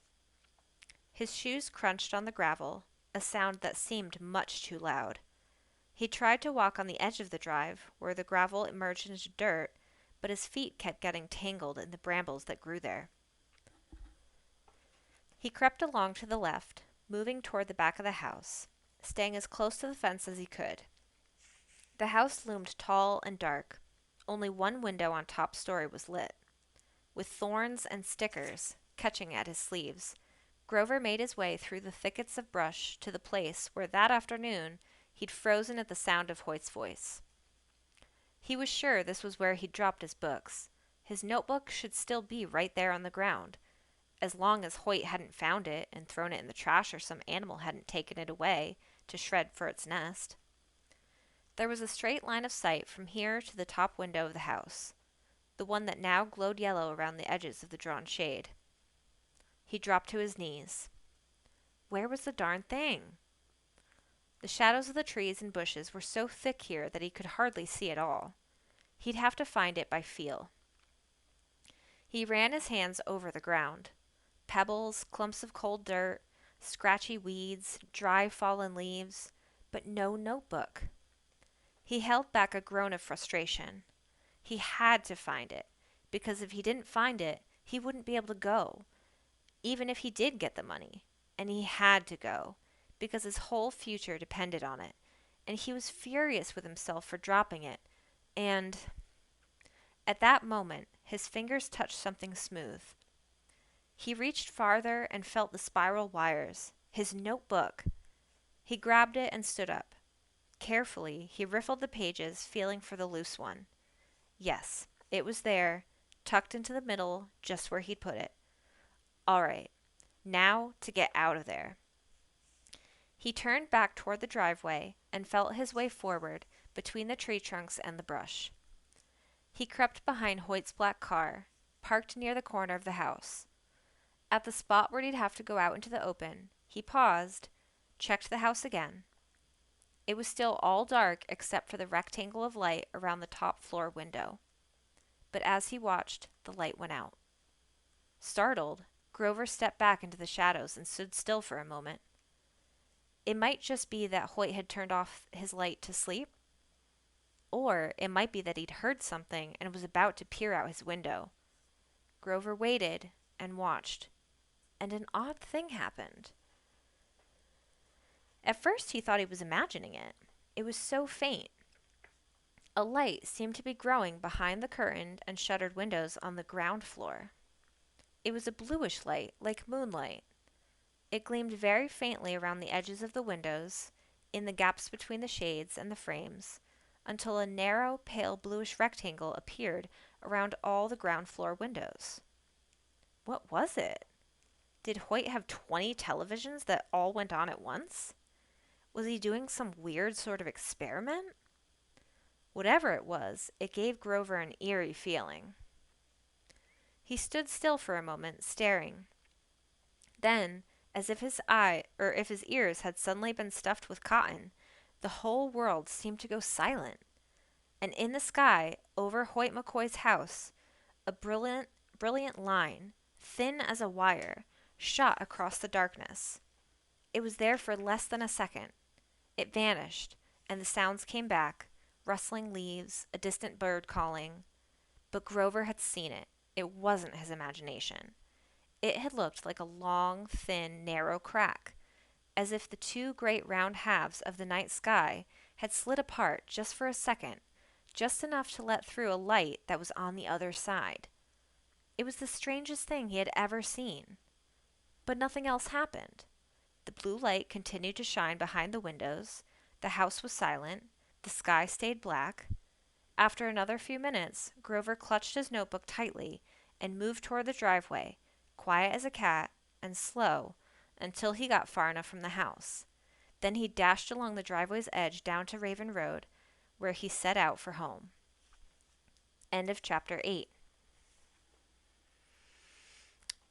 His shoes crunched on the gravel, a sound that seemed much too loud. He tried to walk on the edge of the drive, where the gravel emerged into dirt, but his feet kept getting tangled in the brambles that grew there. He crept along to the left, moving toward the back of the house, staying as close to the fence as he could. The house loomed tall and dark. Only one window on top story was lit. With thorns and stickers catching at his sleeves, Grover made his way through the thickets of brush to the place where that afternoon he'd frozen at the sound of Hoyt's voice. He was sure this was where he'd dropped his books. His notebook should still be right there on the ground, as long as Hoyt hadn't found it and thrown it in the trash or some animal hadn't taken it away to shred for its nest. There was a straight line of sight from here to the top window of the house, the one that now glowed yellow around the edges of the drawn shade. He dropped to his knees. Where was the darn thing? The shadows of the trees and bushes were so thick here that he could hardly see it all. He'd have to find it by feel. He ran his hands over the ground. Pebbles, clumps of cold dirt, scratchy weeds, dry fallen leaves, but no notebook. He held back a groan of frustration. He had to find it, because if he didn't find it, he wouldn't be able to go, even if he did get the money. And he had to go, because his whole future depended on it, and he was furious with himself for dropping it, and At that moment, his fingers touched something smooth. He reached farther and felt the spiral wires. His notebook! He grabbed it and stood up. Carefully, he riffled the pages, feeling for the loose one. Yes, it was there, tucked into the middle, just where he'd put it. All right, now to get out of there. He turned back toward the driveway and felt his way forward between the tree trunks and the brush. He crept behind Hoyt's black car, parked near the corner of the house. At the spot where he'd have to go out into the open, he paused, checked the house again. It was still all dark except for the rectangle of light around the top floor window. But as he watched, the light went out. Startled, Grover stepped back into the shadows and stood still for a moment. It might just be that Hoyt had turned off his light to sleep, or it might be that he'd heard something and was about to peer out his window. Grover waited and watched, and an odd thing happened. At first he thought he was imagining it. It was so faint. A light seemed to be growing behind the curtained and shuttered windows on the ground floor. It was a bluish light, like moonlight. It gleamed very faintly around the edges of the windows, in the gaps between the shades and the frames, until a narrow, pale bluish rectangle appeared around all the ground floor windows. What was it? Did Hoyt have 20 televisions that all went on at once? Was he doing some weird sort of experiment? Whatever it was, it gave Grover an eerie feeling. He stood still for a moment, staring. Then, as if his ears had suddenly been stuffed with cotton, the whole world seemed to go silent. And in the sky, over Hoyt McCoy's house, a brilliant line, thin as a wire, shot across the darkness. It was there for less than a second. It vanished, and the sounds came back, rustling leaves, a distant bird calling. But Grover had seen it. It wasn't his imagination. It had looked like a long, thin, narrow crack, as if the two great round halves of the night sky had slid apart just for a second, just enough to let through a light that was on the other side. It was the strangest thing he had ever seen. But nothing else happened. The blue light continued to shine behind the windows, the house was silent, the sky stayed black. After another few minutes, Grover clutched his notebook tightly and moved toward the driveway, quiet as a cat and slow, until he got far enough from the house. Then he dashed along the driveway's edge down to Raven Road, where he set out for home. End of chapter 8.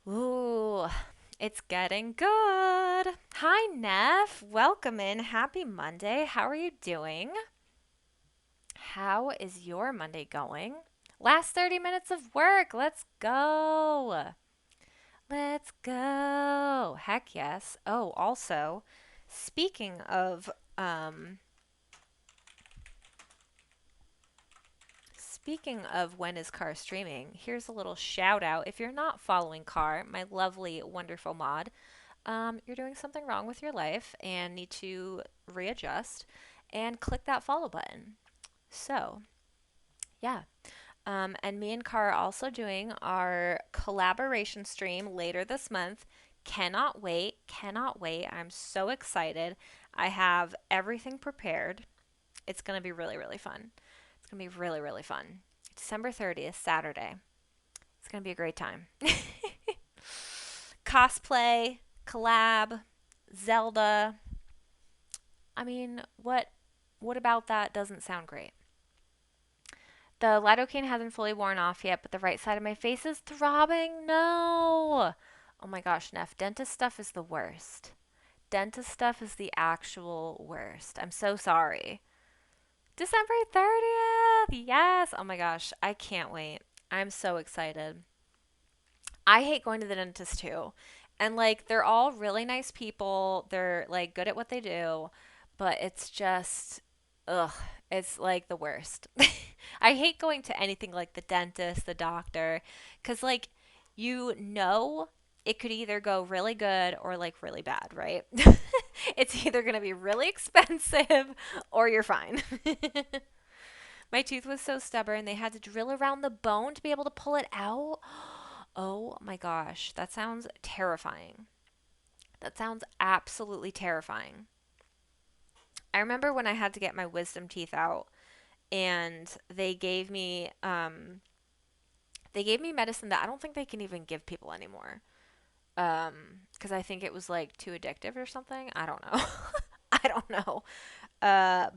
Ooh, it's getting good. Hi, Neff. Welcome in. Happy Monday. How are you doing? How is your Monday going? Last 30 minutes of work. Let's go. Let's go. Heck yes. Oh, also, speaking of when is Car streaming, here's a little shout out. If you're not following Car, my lovely, wonderful mod, you're doing something wrong with your life and need to readjust and click that follow button. So, yeah. And me and Car are also doing our collaboration stream later this month. Cannot wait. Cannot wait. I'm so excited. I have everything prepared. It's going to be really, really fun. It's going to be really, really fun. December 30th, Saturday. It's going to be a great time. Cosplay, collab, Zelda. I mean, what about that doesn't sound great? The lidocaine hasn't fully worn off yet, but the right side of my face is throbbing. No! Oh my gosh, Neff, dentist stuff is the worst. Dentist stuff is the actual worst. I'm so sorry. December 30th! Yes! Oh my gosh, I can't wait. I'm so excited. I hate going to the dentist too. And like, they're all really nice people. They're like good at what they do, but it's just, ugh, it's like the worst. I hate going to anything like the dentist, the doctor, because like, you know, it could either go really good or like really bad, right? It's either going to be really expensive or you're fine. My tooth was so stubborn, they had to drill around the bone to be able to pull it out. Oh my gosh, that sounds terrifying. That sounds absolutely terrifying. I remember when I had to get my wisdom teeth out and they gave me medicine that I don't think they can even give people anymore. Cuz I think it was like too addictive or something. I don't know. I don't know.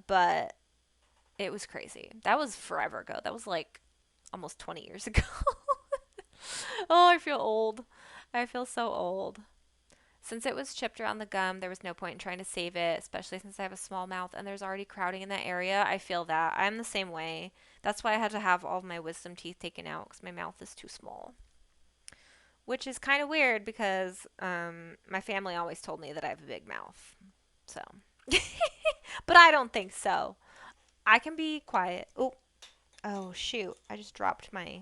But it was crazy. That was forever ago. That was like almost 20 years ago. Oh, I feel old. I feel so old. Since it was chipped around the gum, there was no point in trying to save it, especially since I have a small mouth and there's already crowding in that area. I feel that. I'm the same way. That's why I had to have all of my wisdom teeth taken out because my mouth is too small. Which is kind of weird because my family always told me that I have a big mouth. So. But I don't think so. I can be quiet. Oh shoot. I just dropped my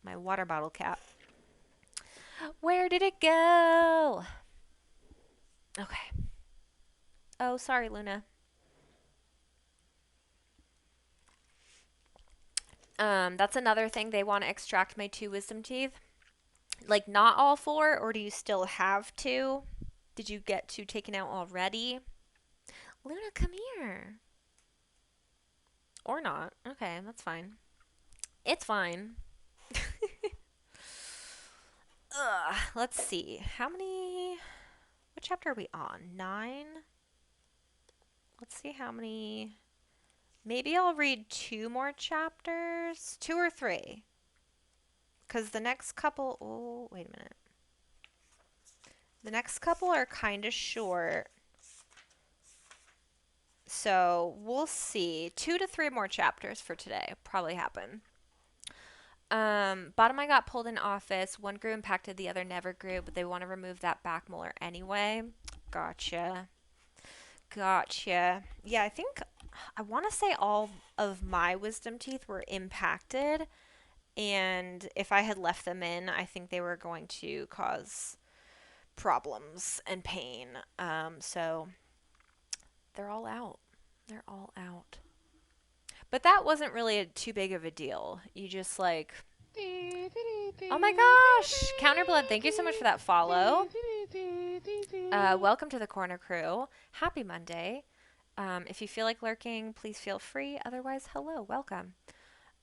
water bottle cap. Where did it go? Okay. Oh, sorry, Luna. That's another thing. They want to extract my two wisdom teeth. Like, not all four, or do you still have two? Did you get two taken out already? Luna, come here. Or not. Okay, that's fine. It's fine. Ugh, let's see. How many. What chapter are we on? 9? Let's see how many. Maybe I'll read 2 more chapters. 2 or 3. Because the next couple. Oh, wait a minute. The next couple are kind of short. So we'll see. 2 to 3 more chapters for today. Probably happen. Bottom eye got pulled in office. One grew impacted, the other never grew, but they want to remove that back molar anyway. Gotcha. Gotcha. Yeah, I want to say all of my wisdom teeth were impacted. And if I had left them in, I think they were going to cause problems and pain. So they're all out. They're all out. But that wasn't really too big of a deal. You just like, oh my gosh, Counterblood, thank you so much for that follow. Welcome to the Corner Crew. Happy Monday. If you feel like lurking, please feel free. Otherwise, hello, welcome.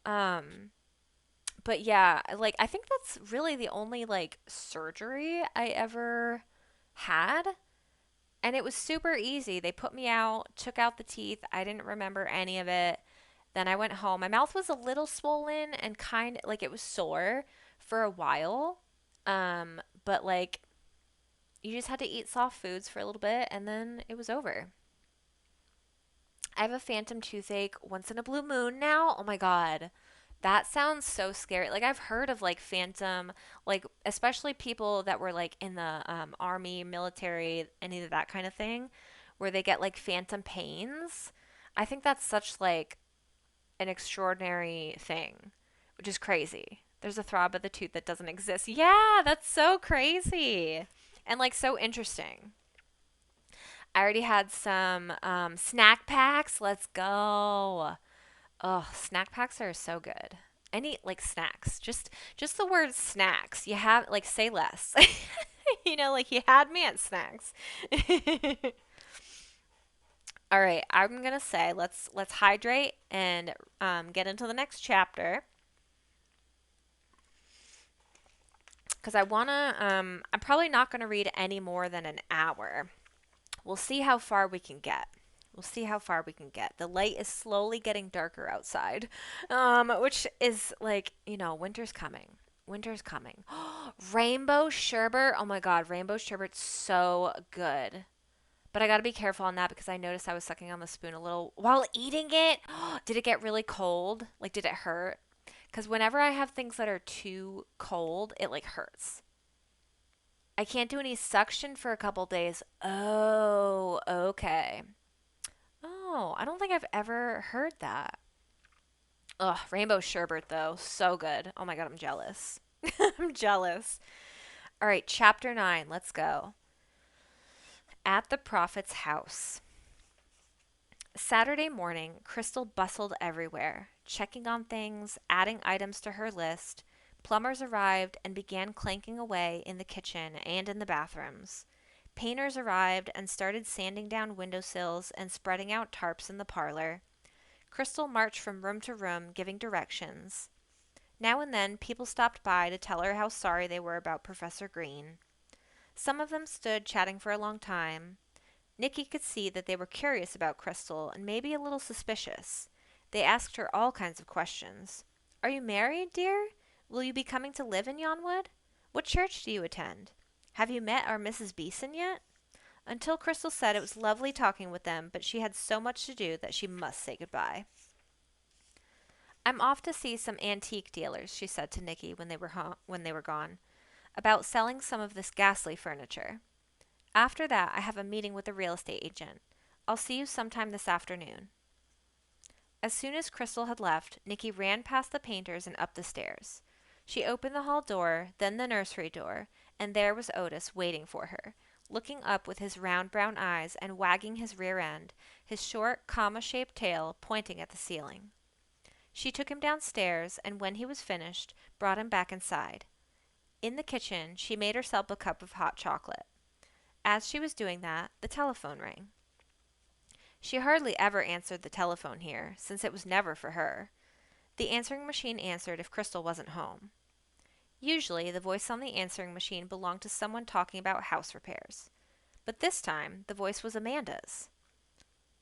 But yeah, like I think that's really the only like surgery I ever had. And it was super easy. They put me out, took out the teeth. I didn't remember any of it. Then I went home. My mouth was a little swollen and kind of like it was sore for a while. But like you just had to eat soft foods for a little bit and then it was over. I have a phantom toothache once in a blue moon now. Oh my God. That sounds so scary. Like I've heard of like phantom, like especially people that were like in the army, military, any of that kind of thing, where they get like phantom pains. I think that's such like an extraordinary thing, which is crazy. There's a throb of the tooth that doesn't exist. Yeah, that's so crazy and like so interesting. I already had some snack packs. Let's go. Oh, snack packs are so good. Any like snacks. Just the word snacks. You have like say less. Like you had me at snacks. All right, I'm gonna say let's hydrate and get into the next chapter because I wanna. I'm probably not gonna read any more than an hour. We'll see how far we can get. We'll see how far we can get. The light is slowly getting darker outside, which is like, winter's coming. Winter's coming. Rainbow sherbet. Oh my God, rainbow sherbet's so good. But I got to be careful on that because I noticed I was sucking on the spoon a little while eating it. Did it get really cold? Like, did it hurt? Because whenever I have things that are too cold, it like hurts. I can't do any suction for a couple days. Oh, okay. Oh, I don't think I've ever heard that. Ugh, rainbow sherbet though, so good. Oh my God, I'm jealous. I'm jealous. All right, chapter 9, let's go. At the prophet's house. Saturday morning, Crystal bustled everywhere, checking on things, adding items to her list. Plumbers arrived and began clanking away in the kitchen and in the bathrooms. Painters arrived and started sanding down windowsills and spreading out tarps in the parlor. Crystal marched from room to room, giving directions. Now and then, people stopped by to tell her how sorry they were about Professor Green. Some of them stood chatting for a long time. Nickie could see that they were curious about Crystal and maybe a little suspicious. They asked her all kinds of questions. Are you married, dear? Will you be coming to live in Yonwood? What church do you attend? Have you met our Mrs. Beeson yet? Until Crystal said it was lovely talking with them, but she had so much to do that she must say goodbye. I'm off to see some antique dealers, she said to Nickie when they were gone, about selling some of this ghastly furniture. After that, I have a meeting with a real estate agent. I'll see you sometime this afternoon. As soon as Crystal had left, Nickie ran past the painters and up the stairs. She opened the hall door, then the nursery door, and there was Otis waiting for her, looking up with his round brown eyes and wagging his rear end, his short, comma-shaped tail pointing at the ceiling. She took him downstairs, and when he was finished, brought him back inside. In the kitchen, she made herself a cup of hot chocolate. As she was doing that, the telephone rang. She hardly ever answered the telephone here, since it was never for her. The answering machine answered if Crystal wasn't home. Usually, the voice on the answering machine belonged to someone talking about house repairs. But this time, the voice was Amanda's.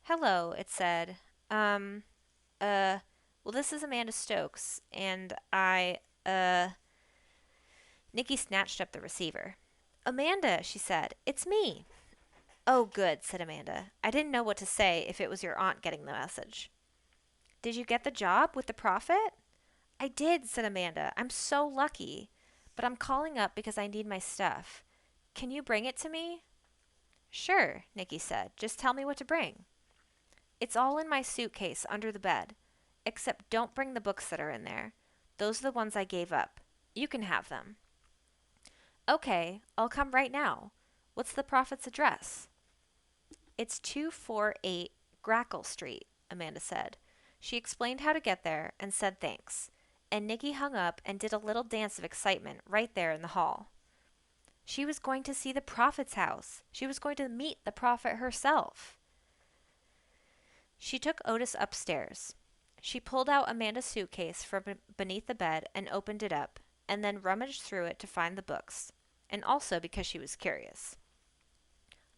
Hello, it said. Well, this is Amanda Stokes, and Nickie snatched up the receiver. Amanda, she said, it's me. Oh, good, said Amanda. I didn't know what to say if it was your aunt getting the message. Did you get the job with the Prophet? I did, said Amanda. I'm so lucky. But I'm calling up because I need my stuff. Can you bring it to me? Sure, Nickie said. Just tell me what to bring. It's all in my suitcase under the bed. Except don't bring the books that are in there. Those are the ones I gave up. You can have them. Okay, I'll come right now. What's the Prophet's address? It's 248 Grackle Street, Amanda said. She explained how to get there and said thanks, and Nickie hung up and did a little dance of excitement right there in the hall. She was going to see the Prophet's house. She was going to meet the Prophet herself. She took Otis upstairs. She pulled out Amanda's suitcase from beneath the bed and opened it up, and then rummaged through it to find the books, and also because she was curious.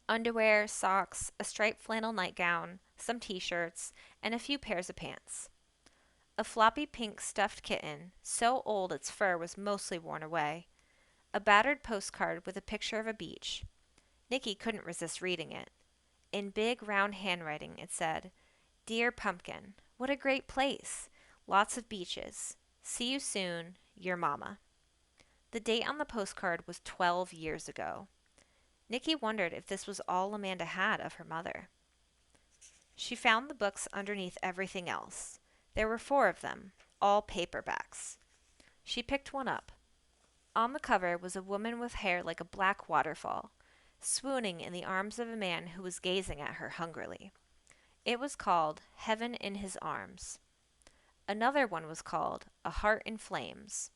Underwear, socks, a striped flannel nightgown, some t-shirts, and a few pairs of pants. A floppy pink stuffed kitten, so old its fur was mostly worn away. A battered postcard with a picture of a beach. Nickie couldn't resist reading it. In big, round handwriting it said, Dear Pumpkin, what a great place. Lots of beaches. See you soon, your mama. The date on the postcard was 12 years ago. Nickie wondered if this was all Amanda had of her mother. She found the books underneath everything else. There were 4 of them, all paperbacks. She picked one up. On the cover was a woman with hair like a black waterfall, swooning in the arms of a man who was gazing at her hungrily. It was called Heaven in His Arms. Another one was called A Heart in Flames.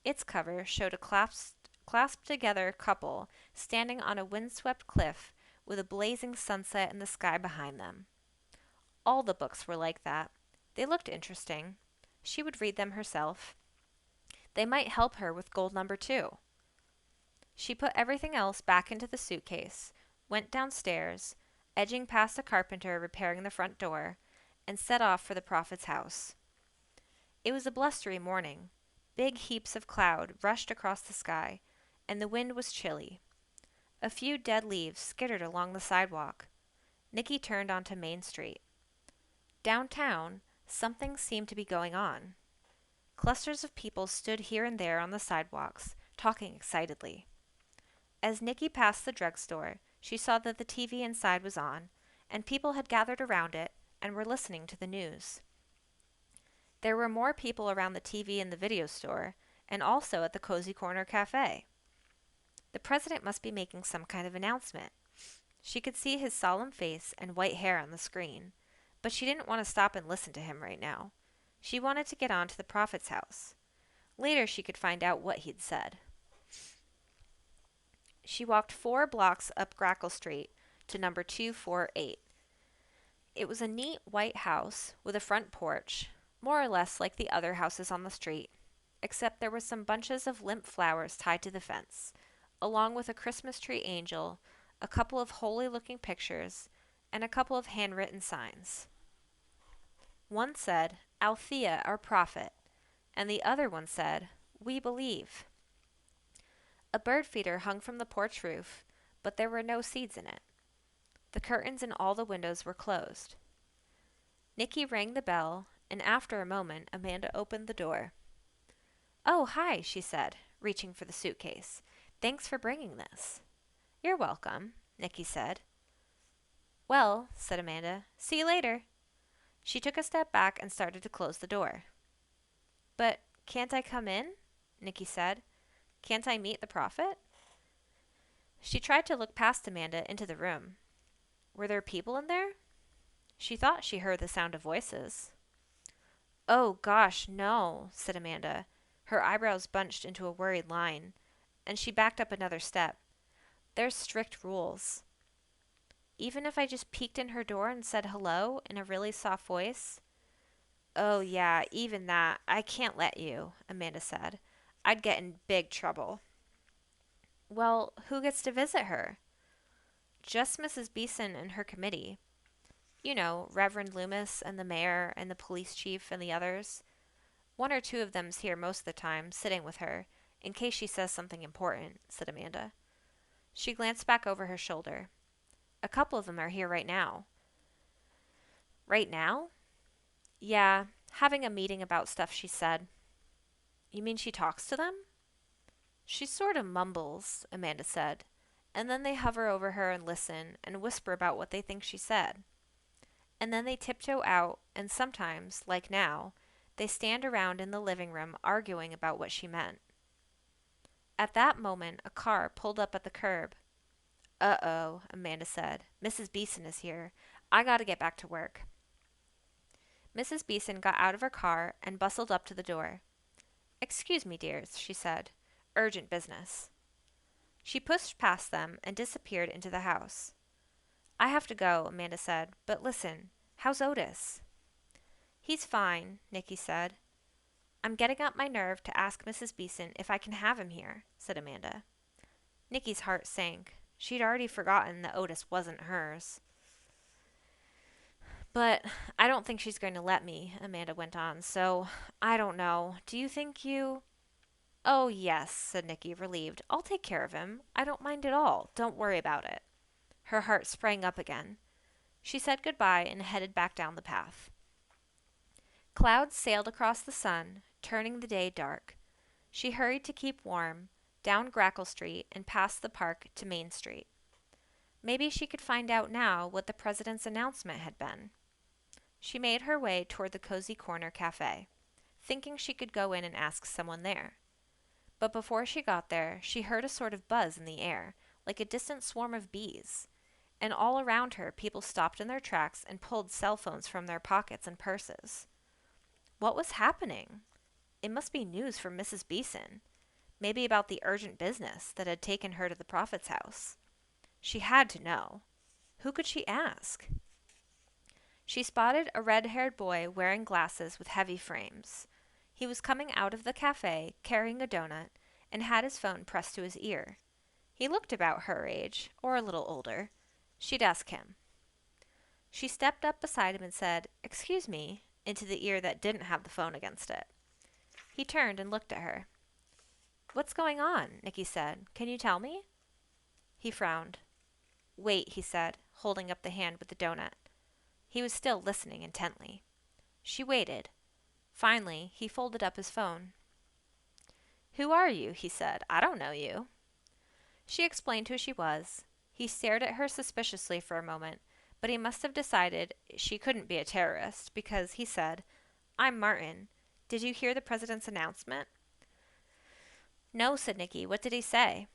Its cover showed a clasped together couple standing on a windswept cliff with a blazing sunset in the sky behind them. All the books were like that. They looked interesting. She would read them herself. They might help her with goal number 2. She put everything else back into the suitcase, went downstairs, edging past a carpenter repairing the front door, and set off for the Prophet's house. It was a blustery morning. Big heaps of cloud rushed across the sky, and the wind was chilly. A few dead leaves skittered along the sidewalk. Nickie turned onto Main Street. Downtown, something seemed to be going on. Clusters of people stood here and there on the sidewalks, talking excitedly. As Nickie passed the drugstore, she saw that the TV inside was on, and people had gathered around it and were listening to the news. There were more people around the TV in the video store, and also at the Cozy Corner Cafe. The president must be making some kind of announcement. She could see his solemn face and white hair on the screen, But she didn't want to stop and listen to him right now. She wanted to get on to the Prophet's house. Later she could find out what he'd said. She walked 4 blocks up Grackle Street to number 248. It was a neat white house with a front porch, more or less like the other houses on the street, except there were some bunches of limp flowers tied to the fence, along with a Christmas tree angel, a couple of holy-looking pictures, and a couple of handwritten signs. One said, Althea, our prophet, and the other one said, We believe. A bird feeder hung from the porch roof, but there were no seeds in it. The curtains in all the windows were closed. Nickie rang the bell, and after a moment Amanda opened the door. Oh, hi, she said, reaching for the suitcase. Thanks for bringing this. You're welcome, Nickie said. Well, said Amanda, see you later. She took a step back and started to close the door. But can't I come in? Nickie said. Can't I meet the prophet? She tried to look past Amanda into the room. Were there people in there? She thought she heard the sound of voices. Oh, gosh, no, said Amanda, her eyebrows bunched into a worried line, and she backed up another step. There's strict rules. Even if I just peeked in her door and said hello in a really soft voice? Oh, yeah, even that. I can't let you, Amanda said. I'd get in big trouble. Well, who gets to visit her? Just Mrs. Beeson and her committee. You know, Reverend Loomis and the mayor and the police chief and the others. 1 or 2 of them's here most of the time, sitting with her, in case she says something important, said Amanda. She glanced back over her shoulder. A couple of them are here right now. Right now? Yeah, having a meeting about stuff she said. You mean she talks to them? She sort of mumbles, Amanda said, and then they hover over her and listen and whisper about what they think she said. And then they tiptoe out, and sometimes, like now, they stand around in the living room arguing about what she meant. At that moment, a car pulled up at the curb. Uh-oh, Amanda said. Mrs. Beeson is here. I gotta get back to work. Mrs. Beeson got out of her car and bustled up to the door. Excuse me, dears, she said. Urgent business. She pushed past them and disappeared into the house. I have to go, Amanda said, but listen, how's Otis? He's fine, Nickie said. I'm getting up my nerve to ask Mrs. Beeson if I can have him here, said Amanda. Nickie's heart sank. She'd already forgotten that Otis wasn't hers. But I don't think she's going to let me, Amanda went on, so I don't know. Do you think you... Oh, yes, said Nickie, relieved. I'll take care of him. I don't mind at all. Don't worry about it. Her heart sprang up again. She said goodbye and headed back down the path. Clouds sailed across the sun, turning the day dark. She hurried to keep warm, down Grackle Street and past the park to Main Street. Maybe she could find out now what the president's announcement had been. She made her way toward the Cozy Corner Cafe, thinking she could go in and ask someone there. But before she got there, she heard a sort of buzz in the air, like a distant swarm of bees, and all around her people stopped in their tracks and pulled cell phones from their pockets and purses. What was happening? It must be news from Mrs. Beeson, maybe about the urgent business that had taken her to the prophet's house. She had to know. Who could she ask? She spotted a red-haired boy wearing glasses with heavy frames. He was coming out of the cafe, carrying a donut, and had his phone pressed to his ear. He looked about her age, or a little older. She'd ask him. She stepped up beside him and said, "Excuse me," into the ear that didn't have the phone against it. He turned and looked at her. "What's going on?" Nickie said. "Can you tell me?" He frowned. "Wait," he said, holding up the hand with the donut. He was still listening intently. She waited. Finally, he folded up his phone. "Who are you?" he said. "I don't know you." She explained who she was. He stared at her suspiciously for a moment, but he must have decided she couldn't be a terrorist, because he said, "I'm Martin. Did you hear the president's announcement?" "No," said Nickie. "What did he say?"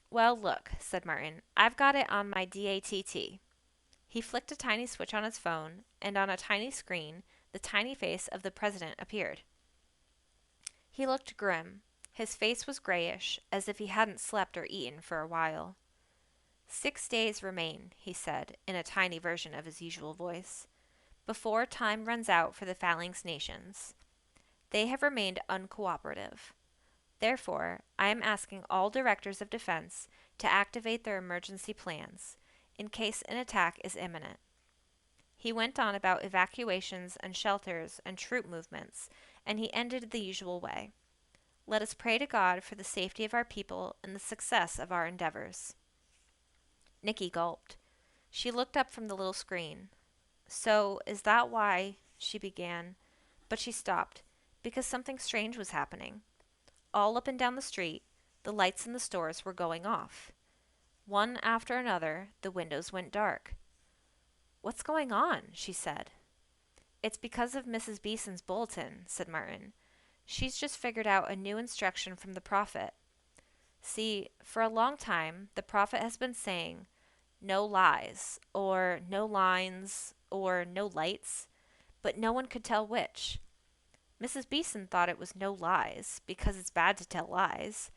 "Well, look," said Martin. "I've got it on my DATT." He flicked a tiny switch on his phone, and on a tiny screen, the tiny face of the president appeared. He looked grim. His face was grayish, as if he hadn't slept or eaten for a while. 6 days remain, he said, in a tiny version of his usual voice, before time runs out for the Phalanx nations. They have remained uncooperative. Therefore, I am asking all directors of defense to activate their emergency plans, in case an attack is imminent. He went on about evacuations and shelters and troop movements, and he ended the usual way. Let us pray to God for the safety of our people and the success of our endeavors. Nickie gulped. She looked up from the little screen. So, is that why, she began, but she stopped, because something strange was happening. All up and down the street, the lights in the stores were going off. One after another, the windows went dark. What's going on? She said. It's because of Mrs. Beeson's bulletin, said Martin. She's just figured out a new instruction from the Prophet. See, for a long time, the Prophet has been saying, no lies, or no lines, or no lights, but no one could tell which. Mrs. Beeson thought it was no lies, because it's bad to tell lies,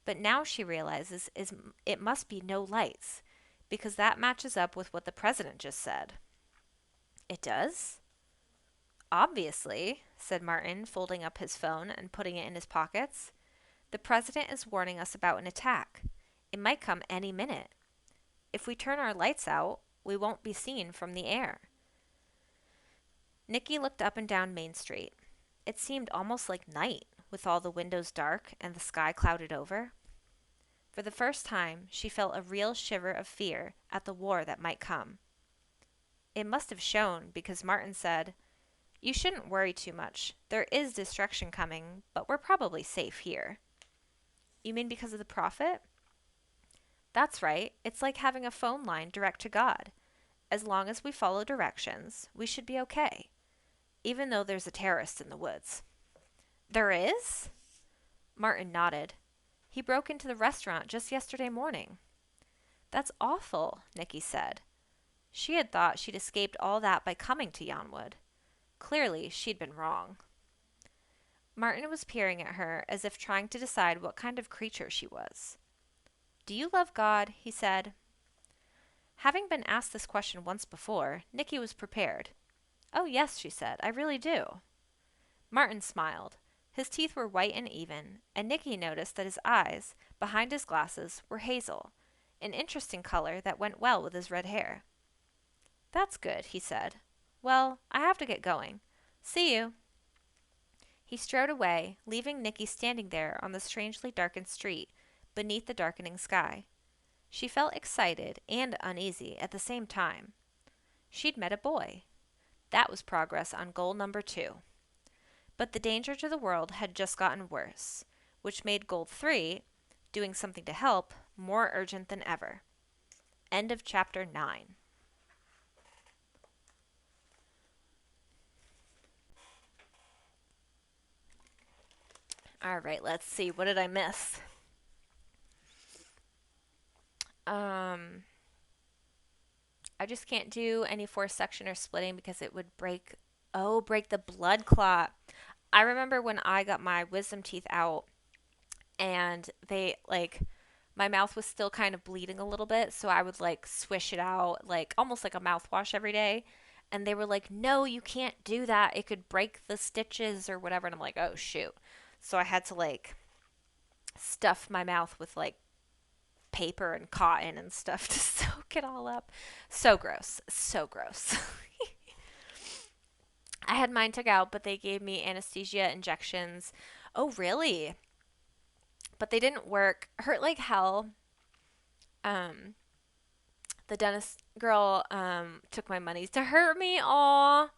but now she realizes it must be no lights, because that matches up with what the president just said. It does? Obviously, said Martin, folding up his phone and putting it in his pockets. The president is warning us about an attack. It might come any minute. If we turn our lights out, we won't be seen from the air. Nickie looked up and down Main Street. It seemed almost like night, with all the windows dark and the sky clouded over. For the first time, she felt a real shiver of fear at the war that might come. It must have shown, because Martin said, You shouldn't worry too much. There is destruction coming, but we're probably safe here. You mean because of the Prophet? That's right. It's like having a phone line direct to God. As long as we follow directions, we should be okay. Even though there's a terrorist in the woods. There is? Martin nodded. He broke into the restaurant just yesterday morning. That's awful, Nickie said. She had thought she'd escaped all that by coming to Yonwood. Clearly, she'd been wrong. Martin was peering at her as if trying to decide what kind of creature she was. Do you love God? He said. Having been asked this question once before, Nickie was prepared. Oh, yes, she said, I really do. Martin smiled. His teeth were white and even, and Nickie noticed that his eyes, behind his glasses, were hazel, an interesting color that went well with his red hair. That's good, he said. Well, I have to get going. See you. He strode away, leaving Nickie standing there on the strangely darkened street, beneath the darkening sky. She felt excited and uneasy at the same time. She'd met a boy. That was progress on goal number 2. But the danger to the world had just gotten worse, which made goal 3, doing something to help, more urgent than ever. End of chapter 9. All right, let's see. What did I miss? I just can't do any forced section or splitting because it would break the blood clot. I remember when I got my wisdom teeth out and my mouth was still kind of bleeding a little bit, so I would swish it out almost like a mouthwash every day. And they were like, no, you can't do that. It could break the stitches or whatever. And I'm like, oh, shoot. So I had to stuff my mouth with paper and cotton and stuff to soak it all up. So gross. So gross. I had mine took out, but they gave me anesthesia injections. Oh, really? But they didn't work. Hurt like hell. The dentist girl took my money to hurt me. Aw.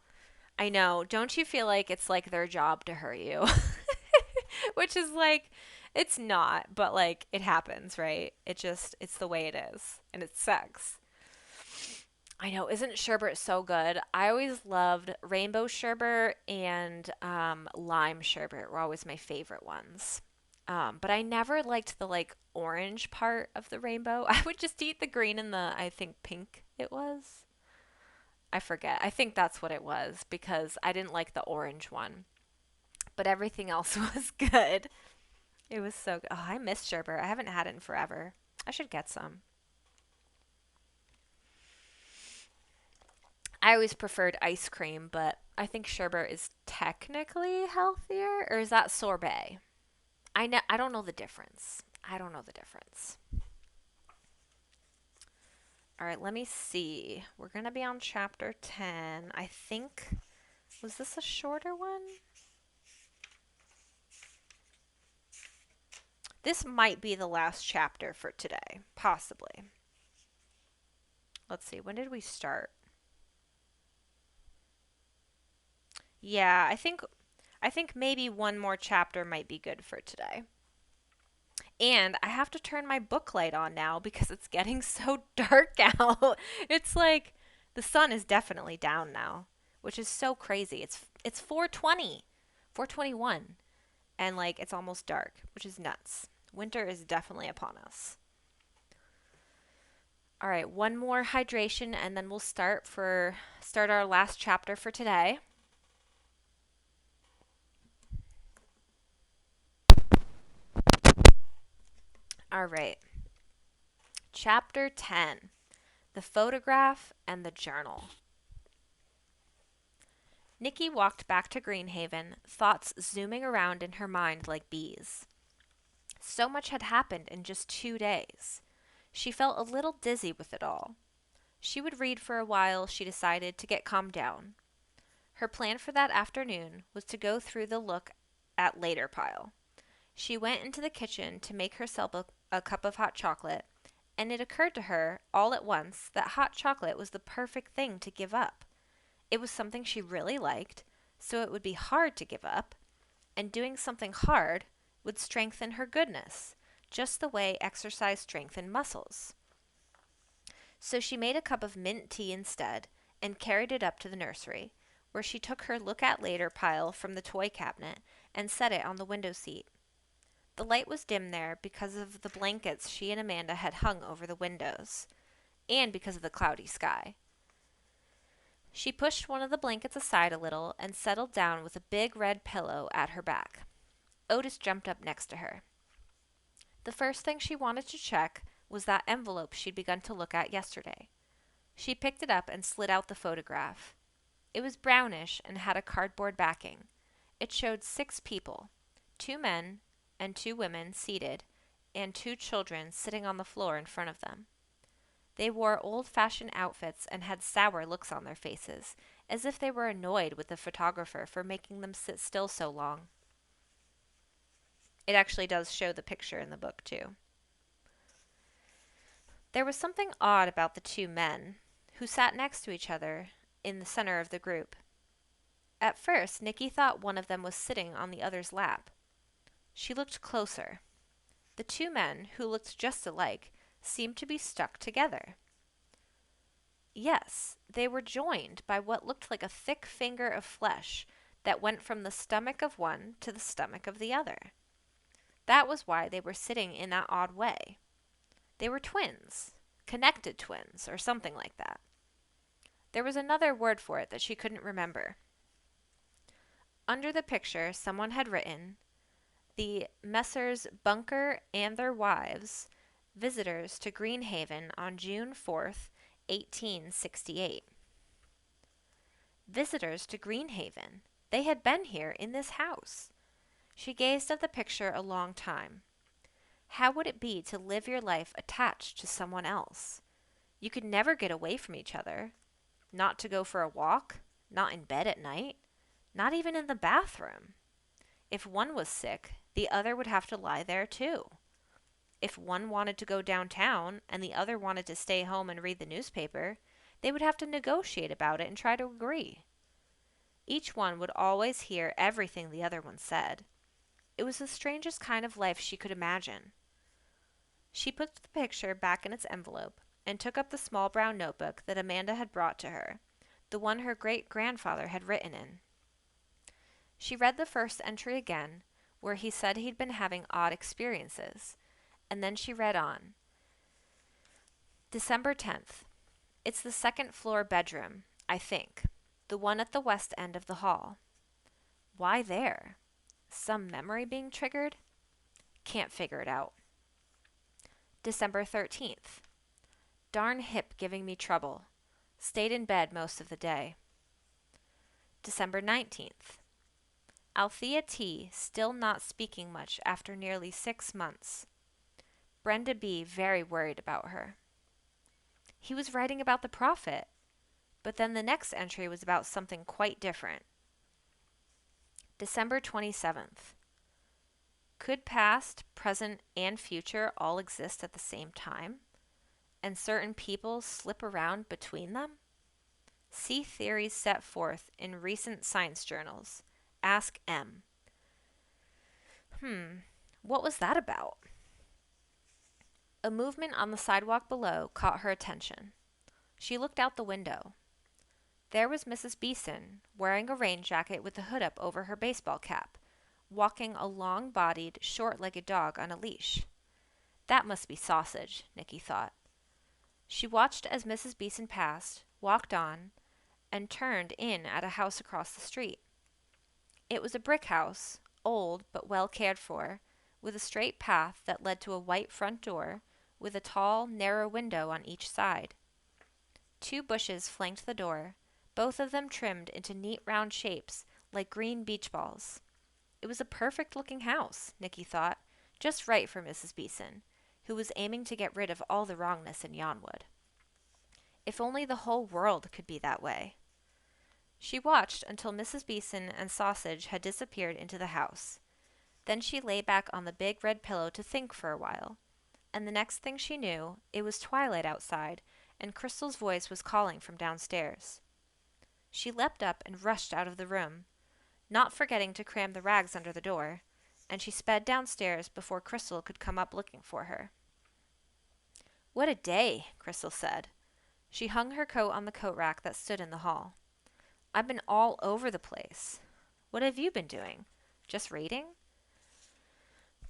I know. Don't you feel like it's their job to hurt you? Which is it's not, but it happens, right? It's the way it is. And it sucks. I know. Isn't sherbet so good? I always loved rainbow sherbet and lime sherbet were always my favorite ones. But I never liked the orange part of the rainbow. I would just eat the green and the, I think, pink it was. I forget. I think that's what it was because I didn't like the orange one, but everything else was good. It was so good. Oh, I miss sherbet. I haven't had it in forever. I should get some. I always preferred ice cream, but I think sherbet is technically healthier, or is that sorbet? I don't know the difference. I don't know the difference. All right, let me see. We're going to be on chapter 10. I think, was this a shorter one? This might be the last chapter for today, possibly. Let's see, when did we start? Yeah, I think maybe one more chapter might be good for today. And I have to turn my book light on now because it's getting so dark out. It's like the sun is definitely down now, which is so crazy. It's 4:20, 4:21, and like it's almost dark, which is nuts. Winter is definitely upon us. All right, one more hydration and then we'll start our last chapter for today. All right. Chapter 10. The photograph and the journal. Nickie walked back to Greenhaven, thoughts zooming around in her mind like bees. So much had happened in just 2 days. She felt a little dizzy with it all. She would read for a while, she decided, to get calmed down. Her plan for that afternoon was to go through the look at later pile. She went into the kitchen to make herself a cup of hot chocolate, and it occurred to her all at once that hot chocolate was the perfect thing to give up. It was something she really liked, so it would be hard to give up, and doing something hard would strengthen her goodness, just the way exercise strengthened muscles. So she made a cup of mint tea instead and carried it up to the nursery, where she took her look at later pile from the toy cabinet and set it on the window seat. The light was dim there because of the blankets she and Amanda had hung over the windows, and because of the cloudy sky. She pushed one of the blankets aside a little and settled down with a big red pillow at her back. Otis jumped up next to her. The first thing she wanted to check was that envelope she'd begun to look at yesterday. She picked it up and slid out the photograph. It was brownish and had a cardboard backing. It showed 6 people, 2 men and 2 women seated, and 2 children sitting on the floor in front of them. They wore old-fashioned outfits and had sour looks on their faces, as if they were annoyed with the photographer for making them sit still so long. It actually does show the picture in the book, too. There was something odd about the 2 men, who sat next to each other in the center of the group. At first, Nickie thought one of them was sitting on the other's lap. She looked closer. The 2 men, who looked just alike, seemed to be stuck together. Yes, they were joined by what looked like a thick finger of flesh that went from the stomach of one to the stomach of the other. That was why they were sitting in that odd way. They were twins, connected twins, or something like that. There was another word for it that she couldn't remember. Under the picture, someone had written, "The Messrs. Bunker and their wives, visitors to Greenhaven on June 4th, 1868. Visitors to Greenhaven. They had been here in this house. She gazed at the picture a long time. How would it be to live your life attached to someone else? You could never get away from each other. Not to go for a walk, not in bed at night, not even in the bathroom. If one was sick, the other would have to lie there too. If one wanted to go downtown and the other wanted to stay home and read the newspaper, they would have to negotiate about it and try to agree. Each one would always hear everything the other one said. It was the strangest kind of life she could imagine. She put the picture back in its envelope and took up the small brown notebook that Amanda had brought to her, the one her great-grandfather had written in. She read the first entry again, where he said he'd been having odd experiences, and then she read on. December 10th. It's the second floor bedroom. I think. The one at the west end of the hall. Why there? Some memory being triggered? Can't figure it out. December 13th. Darn hip giving me trouble. Stayed in bed most of the day. December 19th. Althea T. still not speaking much after nearly 6 months. Brenda B. very worried about her. He was writing about the Prophet, but then the next entry was about something quite different. December 27th. Could past, present, and future all exist at the same time, and certain people slip around between them? See theories set forth in recent science journals. Ask M. What was that about? A movement on the sidewalk below caught her attention. She looked out the window. There was Mrs. Beeson, wearing a rain jacket with the hood up over her baseball cap, walking a long-bodied, short-legged dog on a leash. That must be Sausage, Nickie thought. She watched as Mrs. Beeson passed, walked on, and turned in at a house across the street. It was a brick house, old but well cared for, with a straight path that led to a white front door with a tall, narrow window on each side. 2 bushes flanked the door, both of them trimmed into neat round shapes like green beach balls. It was a perfect-looking house, Nickie thought, just right for Mrs. Beeson, who was aiming to get rid of all the wrongness in Yonwood. If only the whole world could be that way. She watched until Mrs. Beeson and Sausage had disappeared into the house. Then she lay back on the big red pillow to think for a while, and the next thing she knew, it was twilight outside, and Crystal's voice was calling from downstairs. She leapt up and rushed out of the room, not forgetting to cram the rags under the door, and she sped downstairs before Crystal could come up looking for her. What a day, Crystal said. She hung her coat on the coat rack that stood in the hall. I've been all over the place. What have you been doing? Just reading?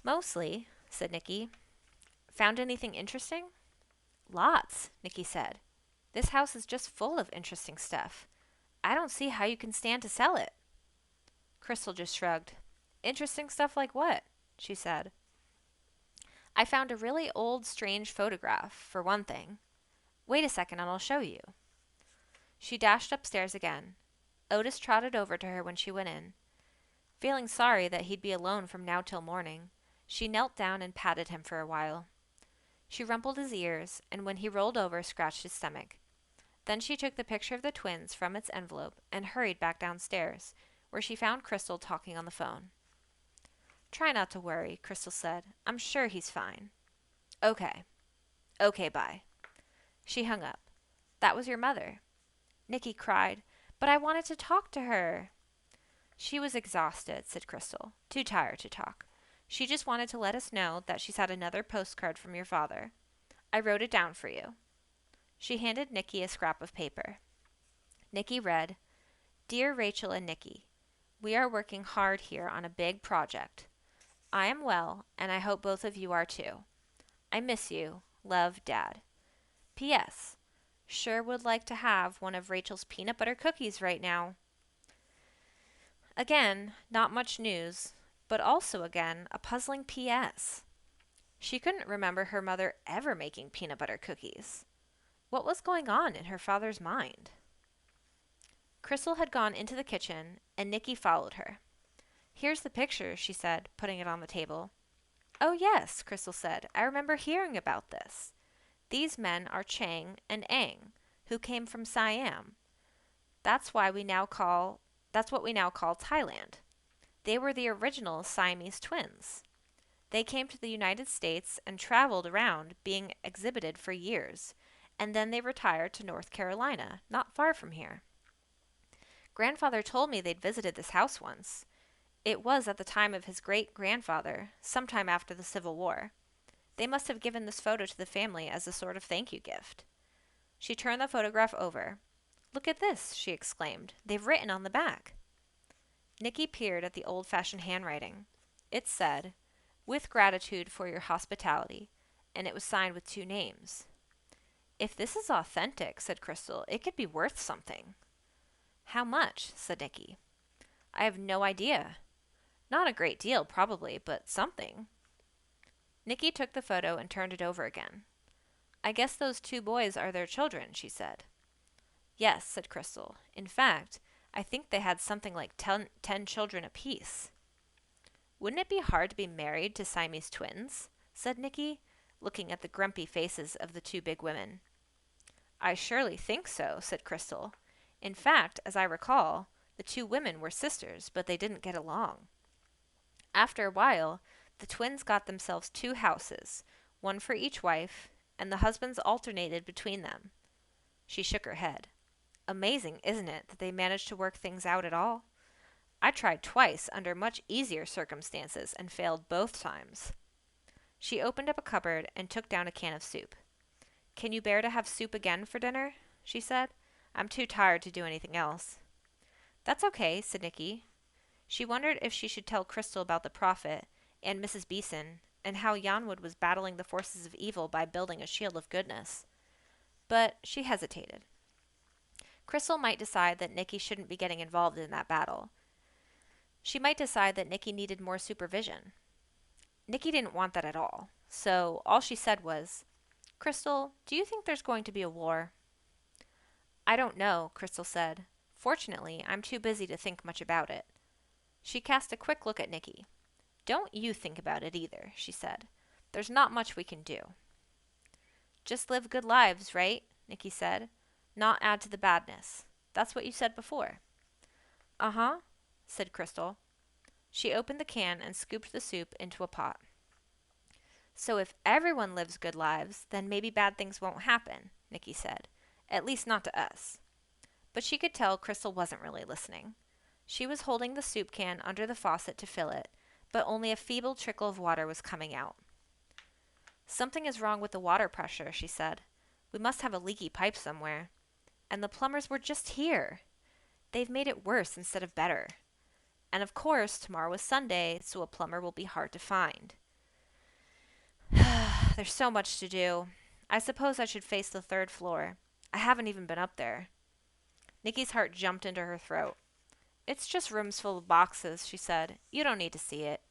Mostly, said Nickie. Found anything interesting? Lots, Nickie said. This house is just full of interesting stuff. I don't see how you can stand to sell it. Crystal just shrugged. Interesting stuff like what? She said. I found a really old, strange photograph, for one thing. Wait a second and I'll show you. She dashed upstairs again. Otis trotted over to her when she went in. Feeling sorry that he'd be alone from now till morning, she knelt down and patted him for a while. She rumpled his ears, and when he rolled over, scratched his stomach. Then she took the picture of the twins from its envelope and hurried back downstairs, where she found Crystal talking on the phone. Try not to worry, Crystal said. I'm sure he's fine. Okay. Okay, bye. She hung up. That was your mother. Nickie cried, but I wanted to talk to her. She was exhausted, said Crystal. Too tired to talk. She just wanted to let us know that she's had another postcard from your father. I wrote it down for you. She handed Nickie a scrap of paper. Nickie read, Dear Rachel and Nickie, we are working hard here on a big project. I am well, and I hope both of you are too. I miss you. Love, Dad. P.S. Sure would like to have one of Rachel's peanut butter cookies right now. Again, not much news, but also again a puzzling P.S. She couldn't remember her mother ever making peanut butter cookies. What was going on in her father's mind? Crystal had gone into the kitchen, and Nickie followed her. Here's the picture, she said, putting it on the table. Oh yes, Crystal said, I remember hearing about this. These men are Chang and Ang, who came from Siam. That's what we now call Thailand. They were the original Siamese twins. They came to the United States and traveled around being exhibited for years, and then they retired to North Carolina, not far from here. Grandfather told me they'd visited this house once. It was at the time of his great-grandfather, sometime after the Civil War. They must have given this photo to the family as a sort of thank you gift. She turned the photograph over. Look at this, she exclaimed. They've written on the back. Nickie peered at the old-fashioned handwriting. It said, With gratitude for your hospitality, and it was signed with 2 names. If this is authentic, said Crystal, it could be worth something. How much? Said Nickie. I have no idea. Not a great deal, probably, but something. Nickie took the photo and turned it over again. I guess those 2 boys are their children, she said. Yes, said Crystal. In fact, I think they had something like 10 children apiece. Wouldn't it be hard to be married to Siamese twins? Said Nickie, looking at the grumpy faces of the 2 big women. I surely think so, said Crystal. In fact, as I recall, the 2 women were sisters, but they didn't get along. After a while, the twins got themselves 2 houses, one for each wife, and the husbands alternated between them. She shook her head. Amazing, isn't it, that they managed to work things out at all? I tried twice under much easier circumstances and failed both times. She opened up a cupboard and took down a can of soup. Can you bear to have soup again for dinner? She said. I'm too tired to do anything else. That's okay, said Nickie. She wondered if she should tell Crystal about the Prophet and Mrs. Beeson and how Yonwood was battling the forces of evil by building a shield of goodness. But she hesitated. Crystal might decide that Nickie shouldn't be getting involved in that battle. She might decide that Nickie needed more supervision. Nickie didn't want that at all, so all she said was, Crystal, do you think there's going to be a war? I don't know, Crystal said. Fortunately, I'm too busy to think much about it. She cast a quick look at Nickie. Don't you think about it either, she said. There's not much we can do. Just live good lives, right? Nickie said. Not add to the badness. That's what you said before. Uh-huh, said Crystal. She opened the can and scooped the soup into a pot. So if everyone lives good lives, then maybe bad things won't happen, Nickie said. At least not to us. But she could tell Crystal wasn't really listening. She was holding the soup can under the faucet to fill it, but only a feeble trickle of water was coming out. Something is wrong with the water pressure, she said. We must have a leaky pipe somewhere. And the plumbers were just here. They've made it worse instead of better. And of course, tomorrow is Sunday, so a plumber will be hard to find. There's so much to do. I suppose I should face the 3rd floor. I haven't even been up there. Nickie's heart jumped into her throat. It's just rooms full of boxes, she said. You don't need to see it.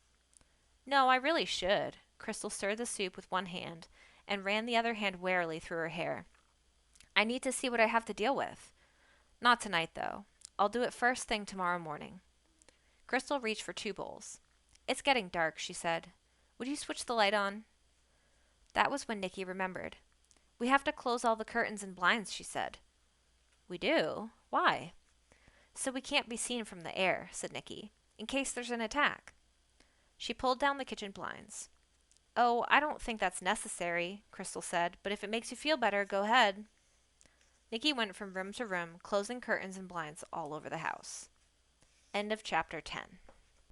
No, I really should. Crystal stirred the soup with one hand and ran the other hand warily through her hair. I need to see what I have to deal with. Not tonight, though. I'll do it first thing tomorrow morning. Crystal reached for 2 bowls. It's getting dark, she said. Would you switch the light on? That was when Nickie remembered. We have to close all the curtains and blinds, she said. We do? Why? So we can't be seen from the air, said Nickie, in case there's an attack. She pulled down the kitchen blinds. Oh, I don't think that's necessary, Crystal said, but if it makes you feel better, go ahead. Nickie went from room to room, closing curtains and blinds all over the house. End of chapter 10.